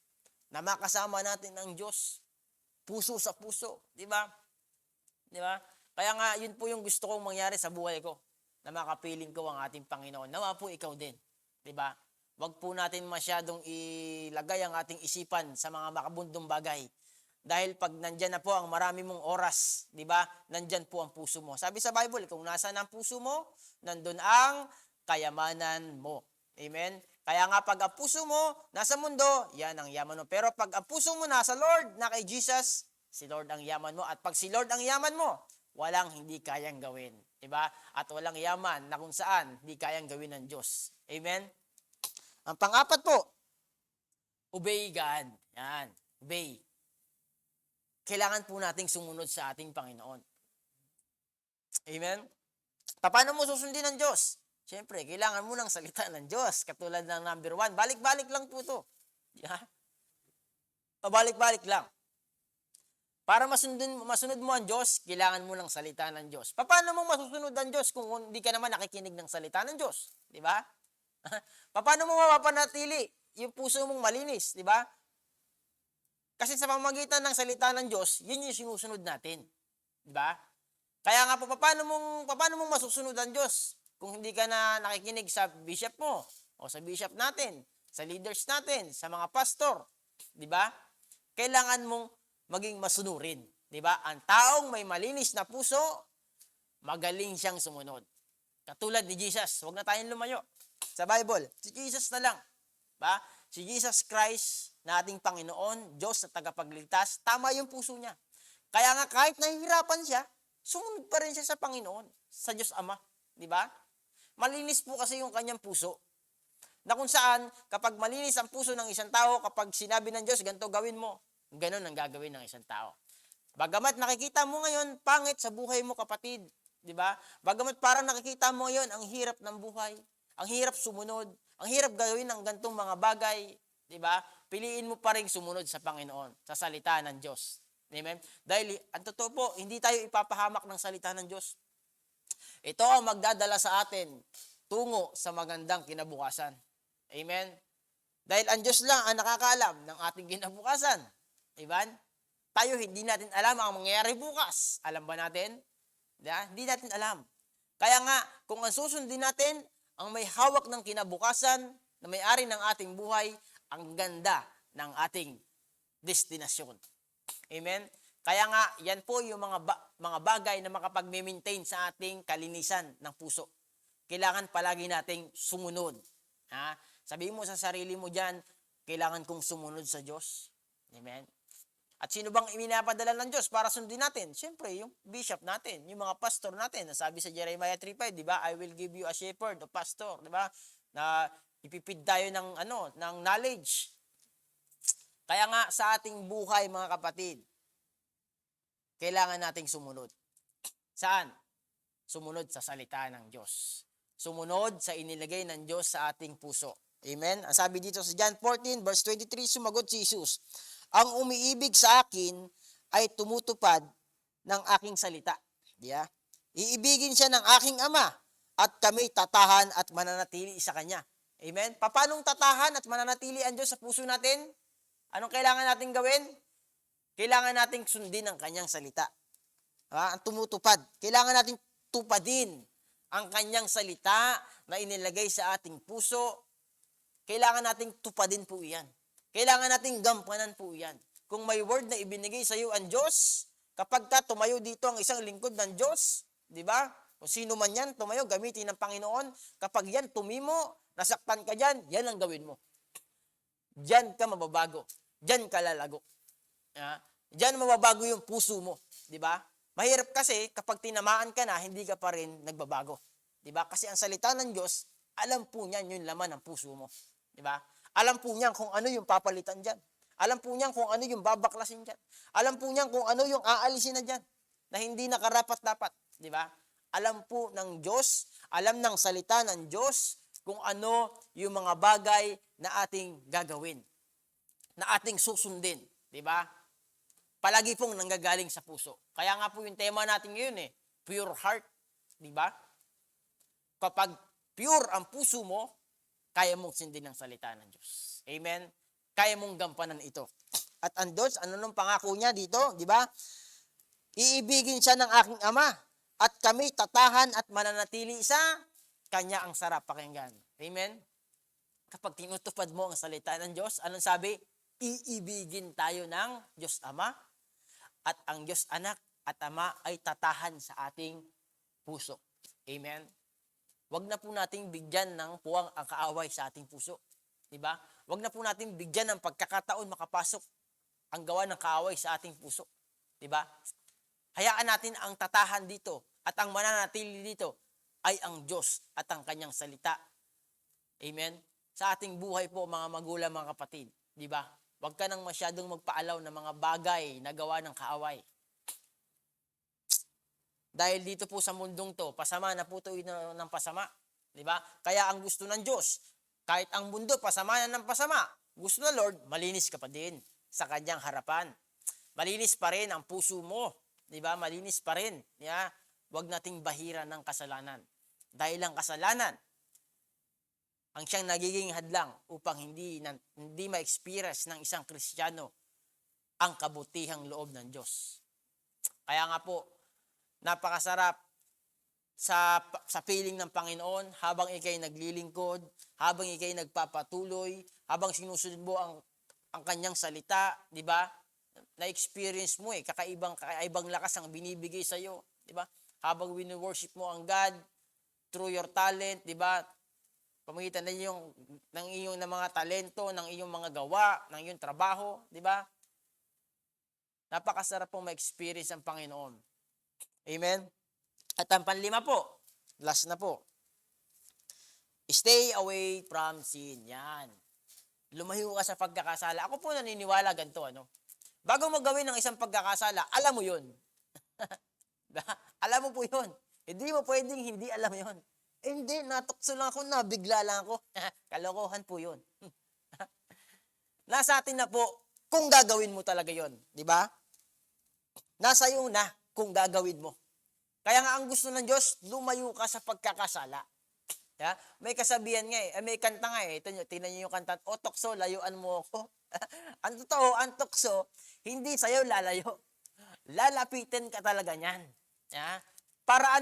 na makasama natin ang Diyos, puso sa puso. Di ba? Di ba? Kaya nga, yun po yung gusto kong mangyari sa buhay ko, na makapiling ko ang ating Panginoon. Nawa po ikaw din. Di ba? Wag po natin masyadong ilagay ang ating isipan sa mga makabundong bagay. Dahil pag nandyan na po ang marami mong oras, di ba? Nandyan po ang puso mo. Sabi sa Bible, kung nasaan ang puso mo, nandun ang kayamanan mo. Amen? Kaya nga pag ang puso mo nasa mundo, yan ang yaman mo. Pero pag ang puso mo nasa Lord, na kay Jesus, si Lord ang yaman mo. At pag si Lord ang yaman mo, walang hindi kayang gawin. Diba? At walang yaman na kung saan hindi kayang gawin ng Diyos. Amen? Ang pang-apat po, obey God. Yan, obey. Kailangan po nating sumunod sa ating Panginoon. Amen? Paano mo susundin ng Diyos? Siyempre, kailangan mo ng salita ng Diyos. Katulad ng number 1. Balik-balik lang po ito. Yeah? Pabalik-balik lang. Para masunod mo ang Diyos, kailangan mo ng salita ng Diyos. Paano mo masusunod ang Diyos kung hindi ka naman nakikinig ng salita ng Diyos? Di ba? Paano mo mapapanatili yung puso mong malinis? Di ba? Kasi sa pamamagitan ng salita ng Diyos, yun yung sinusunod natin. Di ba? Kaya nga po, paano mong masusunod ang Diyos kung hindi ka na nakikinig sa bishop mo o sa bishop natin, sa leaders natin, sa mga pastor, di ba? Kailangan mong maging masunurin, di ba? Ang taong may malinis na puso, magaling siyang sumunod. Katulad ni Jesus, huwag na tayong lumayo sa Bible. Si Jesus na lang, ba? Si Jesus Christ na ating Panginoon, Diyos na tagapagligtas, tama yung puso niya. Kaya nga kahit nahihirapan siya, sumunod pa rin siya sa Panginoon, sa Diyos Ama, di ba? Malinis po kasi yung kanyang puso. Na kung saan, kapag malinis ang puso ng isang tao, kapag sinabi ng Diyos, ganito gawin mo, ganun ang gagawin ng isang tao. Bagamat nakikita mo ngayon, pangit sa buhay mo, kapatid, di ba? Bagamat parang nakikita mo ngayon, ang hirap ng buhay, ang hirap sumunod, ang hirap gawin ng gantong mga bagay, di ba? Piliin mo pa rin sumunod sa Panginoon, sa salita ng Diyos. Amen? Dahil, ang totoo po, hindi tayo ipapahamak ng salita ng Diyos. Ito ang magdadala sa atin tungo sa magandang kinabukasan. Amen? Dahil ang Diyos lang ang nakakaalam ng ating kinabukasan. Amen? Tayo hindi natin alam ang mangyayari bukas. Alam ba natin? Hindi natin alam. Kaya nga, kung ang susundin natin, ang may hawak ng kinabukasan na may-ari ng ating buhay, ang ganda ng ating destinasyon. Amen? Kaya nga, yan po yung mga bagay na makapag-maintain sa ating kalinisan ng puso. Kailangan palagi nating sumunod. Ha? Sabihin mo sa sarili mo dyan, kailangan kong sumunod sa Diyos. Amen? At sino bang ipinapadala ng Diyos para sundin natin? Siyempre, yung bishop natin, yung mga pastor natin. Nasabi sa Jeremiah 3:5, di ba? I will give you a shepherd, a pastor, di ba? Na ipipid tayo ng knowledge. Kaya nga sa ating buhay, mga kapatid, kailangan nating sumunod. Saan? Sumunod sa salita ng Diyos. Sumunod sa inilagay ng Diyos sa ating puso. Amen? Ang sabi dito sa John 14, verse 23, sumagot si Jesus, ang umiibig sa akin ay tumutupad ng aking salita. Yeah? Iibigin siya ng aking Ama at kami tatahan at mananatili sa Kanya. Amen? Paanong tatahan at mananatili ang Diyos sa puso natin? Anong kailangan natin gawin? Kailangan nating sundin ang Kanyang salita. Ang tumutupad. Kailangan nating tupadin ang Kanyang salita na inilagay sa ating puso. Kailangan nating tupadin po iyan. Kailangan nating gampanan po iyan. Kung may word na ibinigay sa iyo ang Diyos, kapag tumayo dito ang isang lingkod ng Diyos, di ba? Kung sino man yan, tumayo, gamitin ng Panginoon. Kapag yan tumimo, nasaktan ka dyan, yan ang gawin mo. Diyan ka mababago. Diyan ka lalago. Diyan mababago yung puso mo. Di ba? Mahirap kasi kapag tinamaan ka na, hindi ka pa rin nagbabago. Di ba? Kasi ang salita ng Diyos, alam po niyan yung laman ng puso mo. Di ba? Alam po niyan kung ano yung papalitan dyan. Alam po niyan kung ano yung babaklasin dyan. Alam po niyan kung ano yung aalisin na dyan na hindi nakarapat-dapat. Di ba? Alam po ng Diyos, alam ng salita ng Diyos kung ano yung mga bagay na ating gagawin, na ating susundin. Di ba? Palagi pong nanggagaling sa puso. Kaya nga po yung tema natin ngayon pure heart. Di ba? Kapag pure ang puso mo, kaya mong sundin ang salita ng Diyos. Amen? Kaya mong gampanan ito. At ang Diyos, ano nung pangako niya dito, di ba? Iibigin siya ng aking Ama at kami tatahan at mananatili sa Kanya ang sarap pakinggan. Amen? Kapag tinutupad mo ang salita ng Diyos, anong sabi? Iibigin tayo ng Diyos Ama at ang Diyos Anak at Ama ay tatahan sa ating puso. Amen? Wag na po nating bigyan ng puwang ang kaaway sa ating puso. Diba? Wag na po nating bigyan ng pagkakataon makapasok ang gawa ng kaaway sa ating puso. Diba? Hayaan natin ang tatahan dito at ang mananatili dito ay ang Diyos at ang Kanyang salita. Amen? Sa ating buhay po, mga magulang, mga kapatid. Diba? Wag ka nang masyadong magpaalaw ng mga bagay na gawa ng kaaway. Dahil dito po sa mundong to, pasama na po ito ng pasama. Diba? Kaya ang gusto ng Diyos, kahit ang mundo pasama na ng pasama, gusto ng Lord, malinis ka pa din sa Kanyang harapan. Malinis pa rin ang puso mo. Diba? Malinis pa rin. Yeah? Huwag nating bahira ng kasalanan. Dahil ang kasalanan, ang siyang nagiging hadlang upang hindi ma-experience ng isang Kristiyano ang kabutihang loob ng Diyos. Kaya nga po, napakasarap sa piling ng Panginoon habang ikay naglilingkod, habang ikay nagpapatuloy, habang sinusunod mo ang kanyang salita, di ba? Na-experience mo kakaibang lakas ang binibigay sa iyo, di ba? Habang wini-worship mo ang God through your talent, di ba? Pamagitan ng iyong mga talento, ng iyong mga gawa, ng iyong trabaho, di ba? Napakasarap pong ma-experience ang Panginoon. Amen? At ang panlima po, last na po, stay away from sin. Yan. Lumayo ka sa pagkakasala. Ako po naniniwala ganito, bago mo gawin ng isang pagkakasala, alam mo yun. Alam mo po yun. Hindi mo pwedeng hindi alam yun. Hindi, natukso lang ako, nabigla lang ako. Kalokohan po yun. Nasa atin na po, kung gagawin mo talaga yun. Di ba? Nasa iyo na kung gagawin mo. Kaya nga ang gusto ng Diyos, lumayo ka sa pagkakasala. Yeah? May kasabihan nga may kanta nga tingnan niyo yung kanta, o tukso, layuan mo ako. Ang totoo, ang tukso, hindi sa'yo lalayo. Lalapitin ka talaga niyan. Yeah? Para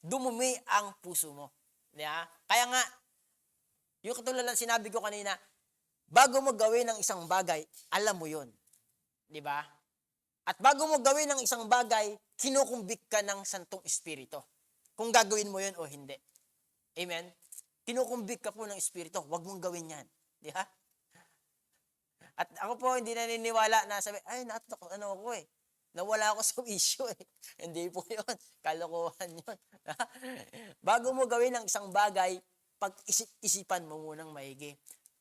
dumumi ang puso mo. Yeah? Kaya nga, yung katulad ng sinabi ko kanina, bago mo gawin ng isang bagay, alam mo yun. Di ba? At bago mo gawin ng isang bagay, kinukumbik ka ng Santong Espiritu. Kung gagawin mo yun o hindi. Amen? Kinukumbik ka po ng Espiritu. Huwag mong gawin yan. Di ba? At ako po, hindi naniniwala na sabi, nawala ako sa issue Hindi po yun. Kalokohan yun. Bago mo gawin ng isang bagay, pag-isipan mo munang maigi.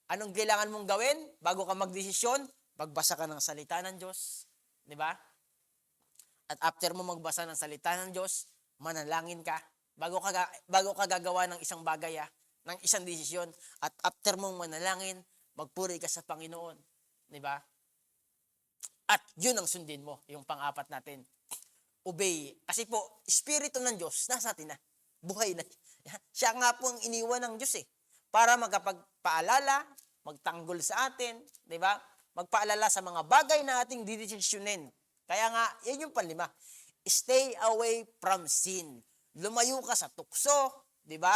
Anong kailangan mong gawin? Bago ka magdesisyon, magbasa ka ng salita ng Diyos. Di ba? At after mo magbasa ng salita ng Diyos, manalangin ka. Bago ka gagawa ng isang bagay, ng isang desisyon, at after mong manalangin, magpuri ka sa Panginoon. Di ba? At yun ang sundin mo, yung pang-apat natin. Obey. Kasi po, Espiritu ng Diyos, nasa atin na. Buhay na. Siya nga po ang iniwan ng Diyos para magkapagpaalala, magtanggol sa atin, di ba? Magpaalala sa mga bagay na ating didesisyonin. Kaya nga, yan yung panlima. Stay away from sin. Lumayo ka sa tukso, di ba?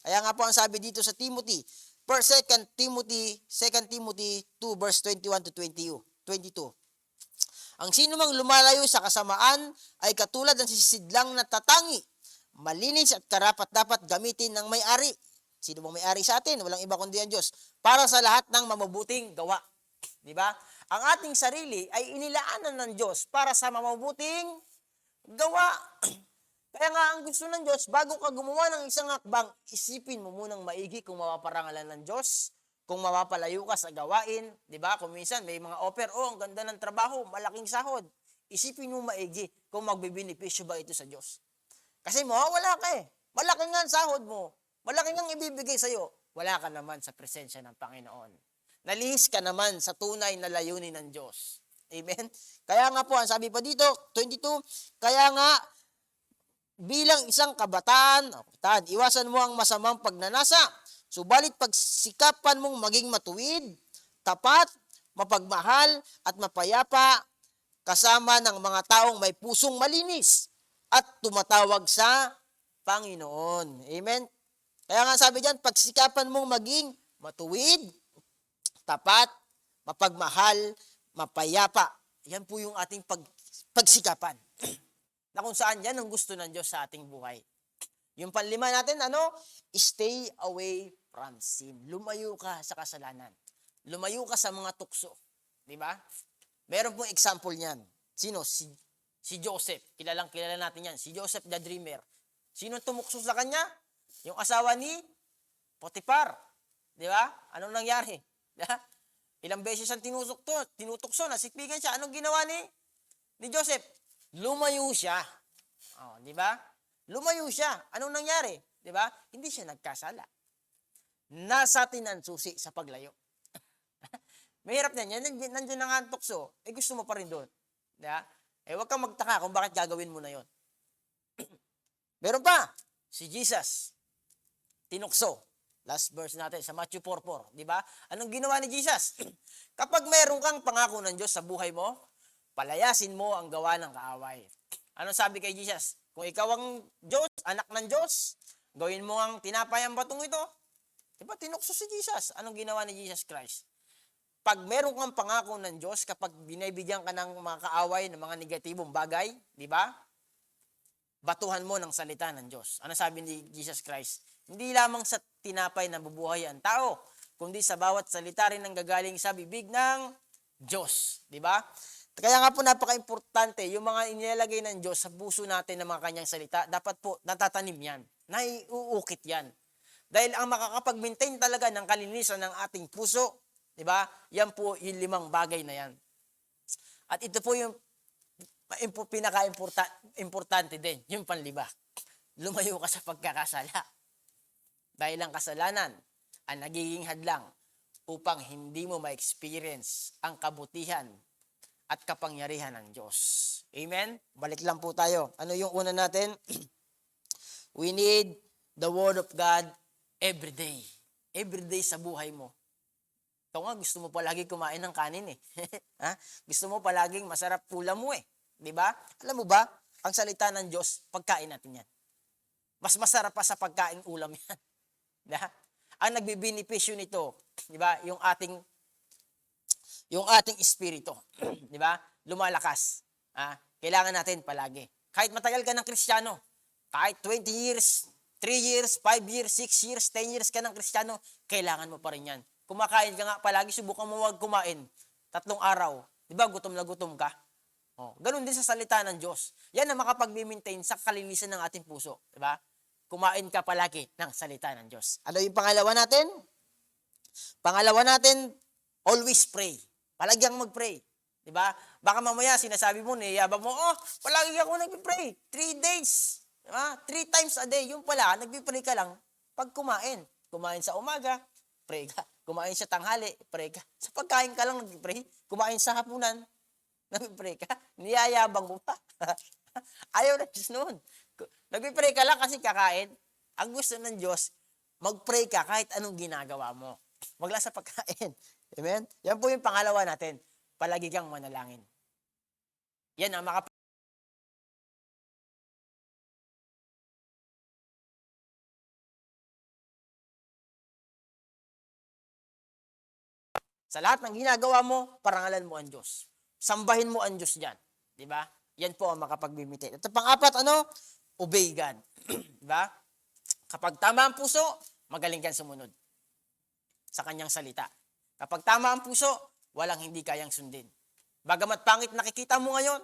Kaya nga po ang sabi dito sa Timothy, 2 Timothy 2 verse 21 to 22. Ang sino mang lumalayo sa kasamaan ay katulad ng sisidlang na tatangi, malinis at karapat dapat gamitin ng may-ari. Sino bang may-ari sa atin? Walang iba kundi ang Diyos. Para sa lahat ng mabubuting gawa. Di ba? Ang ating sarili ay inilaanan ng Diyos para sa mabubuting gawa. Kaya nga ang gusto ng Diyos, bago ka gumawa ng isang hakbang, isipin mo munang maigi kung mapaparangalan ng Diyos, kung mapapalayo ka sa gawain, di ba? Kung minsan may mga offer, ang ganda ng trabaho, malaking sahod. Isipin mo maigi kung magbibinipisyo ba ito sa Diyos. Kasi mawawala ka Malaki nga ang sahod mo. Malaki nga ang ibibigay sa'yo. Wala ka naman sa presensya ng Panginoon. Nalihis ka naman sa tunay na layunin ng Diyos. Amen? Kaya nga po, ang sabi pa dito, 22, kaya nga, bilang isang kabataan, iwasan mo ang masamang pagnanasa, subalit pagsikapan mong maging matuwid, tapat, mapagmahal, at mapayapa, kasama ng mga taong may pusong malinis, at tumatawag sa Panginoon. Amen? Kaya nga sabi diyan, pagsikapan mong maging matuwid, tapat, mapagmahal, mapayapa. Yan po yung ating pagsikapan. Na kung saan yan ang gusto ng Diyos sa ating buhay. Yung panlima natin, stay away from sin. Lumayo ka sa kasalanan. Lumayo ka sa mga tukso. Di ba? Meron pong example niyan. Sino? Si Joseph. Kilala natin yan. Si Joseph the Dreamer. Sino tumukso sa kanya? Yung asawa ni Potiphar. Di ba? Anong nangyari? Ilang beses siyang tinutukso, nasikpigan siya. Anong ginawa ni Joseph? Lumayo siya. Di ba? Lumayo siya. Anong nangyari? Di ba? Hindi siya nagkasala. Nasa atin ang susi sa paglayo. Mahirap na yan. Nandiyan na nga ang tukso. Gusto mo pa rin doon. Di ba? Huwag kang magtaka kung bakit gagawin mo na yon. Meron pa. Si Jesus. Tinukso. Last verse natin sa Matthew 4:4, di ba? Anong ginawa ni Jesus? Kapag mayroon kang pangako ng Diyos sa buhay mo, palayasin mo ang gawa ng kaaway. Anong sabi kay Jesus? Kung ikaw ang Diyos, anak ng Diyos, gawin mo ang tinapay ang batong ito. Di ba? Tinukso si Jesus. Anong ginawa ni Jesus Christ? Pag meron kang pangako ng Diyos, kapag binibigyan ka ng mga kaaway, ng mga negatibong bagay, di ba? Batuhan mo ng salita ng Diyos. Ano sabi ni Jesus Christ? Hindi lamang sa tinapay na bubuhay ang tao, kundi sa bawat salita rin ang gagaling sa bibig ng Diyos. Di ba? Kaya nga po napaka-importante, yung mga inilalagay ng Diyos sa puso natin ng mga kanyang salita, dapat po natatanim yan, naiuukit yan. Dahil ang makakapag-maintain talaga ng kalinisan ng ating puso, di ba? Yan po yung 5 bagay na yan. At ito po yung pinaka-importante din, yung panlima. Lumayo ka sa pagkakasala. Dahil ang kasalanan ang nagiging hadlang upang hindi mo ma-experience ang kabutihan at kapangyarihan ng Diyos. Amen? Balik lang po tayo. Ano yung una natin? We need the Word of God every day. Every day sa buhay mo. Ito nga, gusto mo palagi kumain ng kanin eh. Ha? Gusto mo palaging masarap ulam mo eh. Diba? Alam mo ba, ang salita ng Diyos, pagkain natin yan. Mas masarap pa sa pagkain ulam yan. Diba? Ang nagbibinipisyo nito, diba? Yung ating espiritu, diba? Lumalakas. Kailangan natin palagi. Kahit matagal ka ng Kristiyano, kahit 20 years, 3 years, 5 years, 6 years, 10 years ka ng Kristiyano, kailangan mo pa rin yan. Kumakain ka nga palagi, subukan mo wag kumain. 3 araw. Diba? Gutom na gutom ka. Ganun din sa salita ng Diyos. Yan ang makapag-maintain sa kalinisan ng ating puso. Diba? Kumain ka palagi ng salita ng Diyos. Ano yung pangalawa natin? Pangalawa natin, always pray. Palagi kang mag-pray. Diba? Baka mamaya sinasabi mo, niyayabang mo, palagi ako nag-pray. 3 days. Diba? 3 times a day. Yung pala, nag-pray ka lang pag kumain. Kumain sa umaga, pray ka. Kumain sa tanghali, pray ka. Sa pagkain ka lang nag-pray. Kumain sa hapunan, nag-pray ka. Niyayabang mo pa. Ayaw na Diyos noon. Nag-pray ka lang kasi kakain. Ang gusto ng Diyos, mag-pray ka kahit anong ginagawa mo. Wag lang sa pagkain. Amen? Yan po yung pangalawa natin. Palagi kang manalangin. Yan ang sa lahat ng ginagawa mo, parangalan mo ang Diyos. Sambahin mo ang Diyos dyan. Diba? Yan po ang makapag-imitate. At pang-apat, obey God. Diba? Kapag tama ang puso, magaling kang sumunod sa kanyang salita. Kapag tama ang puso, walang hindi kayang sundin. Bagamat pangit nakikita mo ngayon,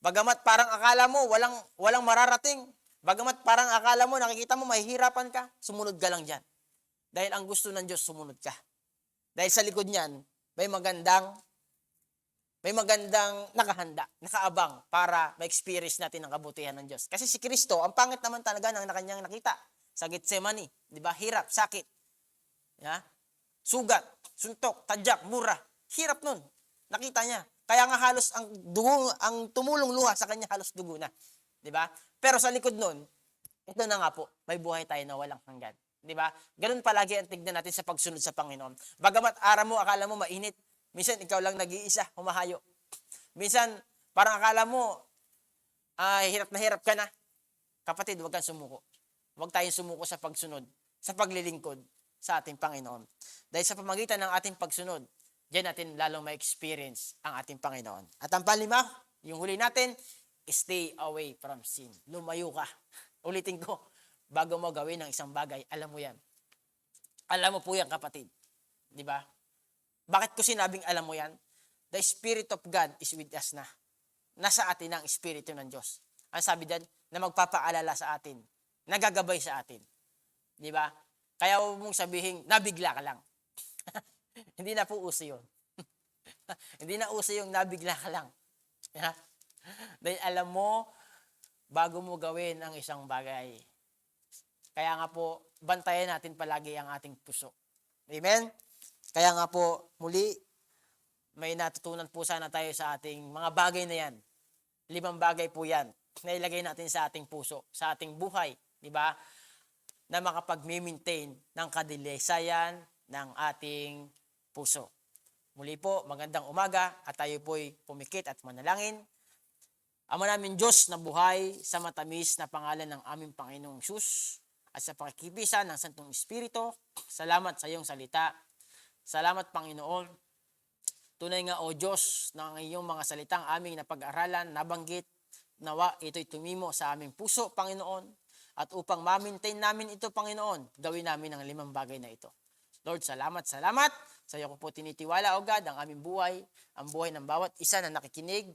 bagamat parang akala mo walang mararating, bagamat parang akala mo nakikita mo mahihirapan ka, sumunod ka lang dyan. Dahil ang gusto ng Diyos, sumunod ka. Dahil sa likod niyan, may magandang nakahanda, nakaabang para ma-experience natin ang kabutihan ng Diyos. Kasi si Kristo, ang pangit naman talaga ng kanyang nakita sa Getsemani, di ba? Hirap, sakit, sugat, suntok, tadyak, mura. Hirap nun. Nakita niya. Kaya nga halos ang tumulong luha sa kanya halos dugo na. Di ba? Pero sa likod nun, ito na nga po, may buhay tayo na walang hanggan. Di ba? Ganun palagi ang tignan natin sa pagsunod sa Panginoon. Bagamat araw mo, akala mo mainit. Minsan, ikaw lang nag-iisa, humahayo. Minsan, parang akala mo, hirap na hirap ka na. Kapatid, huwag kang sumuko. Huwag tayong sumuko sa pagsunod, sa paglilingkod sa ating Panginoon. Dahil sa pamagitan ng ating pagsunod, diyan natin lalong ma-experience ang ating Panginoon. At ang panlima, yung huli natin, stay away from sin. Lumayo ka. Ulitin ko, bago mo gawin ang isang bagay, alam mo yan. Alam mo po yan, kapatid. Di ba? Bakit ko sinabing alam mo yan? The Spirit of God is with us na. Nasa atin ang Espiritu ng Diyos. Ang sabi dyan, na magpapaalala sa atin. Nagagabay sa atin. Di ba? Kaya huwag mong sabihin, nabigla ka lang. Hindi na po uso yun. Hindi na uso yung nabigla ka lang. Dahil alam mo, bago mo gawin ang isang bagay. Kaya nga po, bantayan natin palagi ang ating puso. Amen? Kaya nga po, muli, may natutunan po sana tayo sa ating mga bagay na yan. 5 bagay po yan na ilagay natin sa ating puso, sa ating buhay. Di ba? na makapag-maintain ng kadilisayan ng ating puso. Muli po, magandang umaga at tayo po'y pumikit at manalangin. Ama namin Diyos na buhay sa matamis na pangalan ng aming Panginoong Hesus at sa pakikipisan ng Santong Espiritu, salamat sa iyong salita. Salamat Panginoon. Tunay nga o Diyos na ang iyong mga salitang aming napag-aralan, nabanggit, nawa ito'y tumimo sa aming puso Panginoon at upang ma-maintain namin ito Panginoon, gawin namin ang 5 bagay na ito. Lord, salamat. Sa iyo ko po tinitiwala, O God, ang aming buhay, ang buhay ng bawat isa na nakikinig,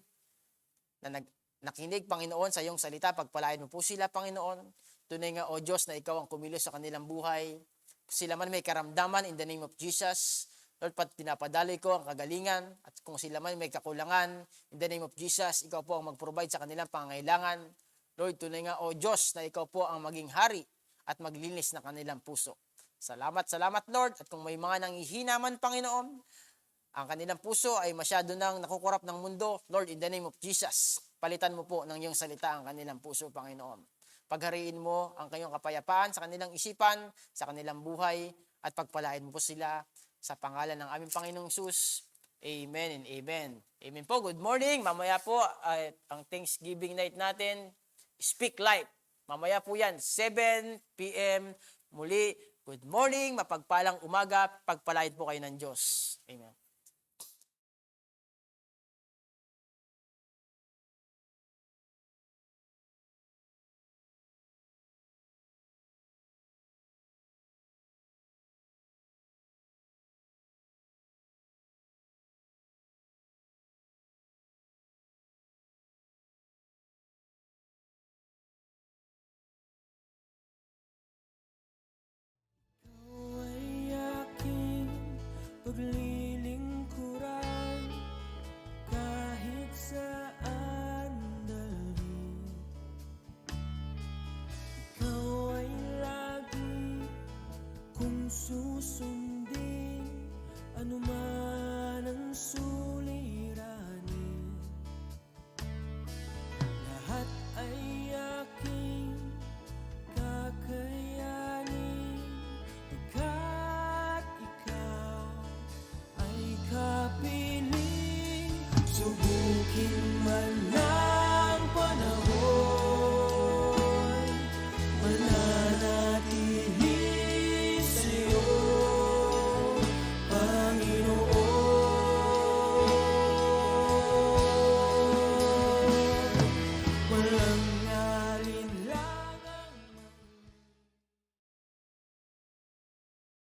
nakinig, Panginoon, sa iyong salita. Pagpalain mo po sila, Panginoon. Tunay nga, O Diyos, na ikaw ang kumilos sa kanilang buhay. Sila man may karamdaman, in the name of Jesus. Lord, pinapadaloy ko ang kagalingan. At kung sila man may kakulangan, in the name of Jesus, ikaw po ang mag-provide sa kanilang pangangailangan. Lord, tunay nga, O Diyos, na ikaw po ang maging hari at maglinis ng kanilang puso. Salamat, Lord. At kung may mga nanghihina man, Panginoon, ang kanilang puso ay masyado nang nakukurap ng mundo, Lord, in the name of Jesus, palitan mo po ng iyong salita ang kanilang puso, Panginoon. Paghariin mo ang kanyang kapayapaan sa kanilang isipan, sa kanilang buhay, at pagpalain mo po sila sa pangalan ng aming Panginoong Hesus. Amen and amen. Amen po. Good morning. Mamaya po ang Thanksgiving night natin, Speak Life. Mamaya po yan, 7 p.m. Muli, good morning, mapagpalang umaga, pagpalain po kayo ng Diyos. Amen. Ikaw ay aking paglilingkuran kahit saan dalhin. Ikaw ay lagi kong susundin, anuman ang suliranin. Lahat ay aking kakayanin, pagkat ikaw ay kapiling. Subukin man ang panahon,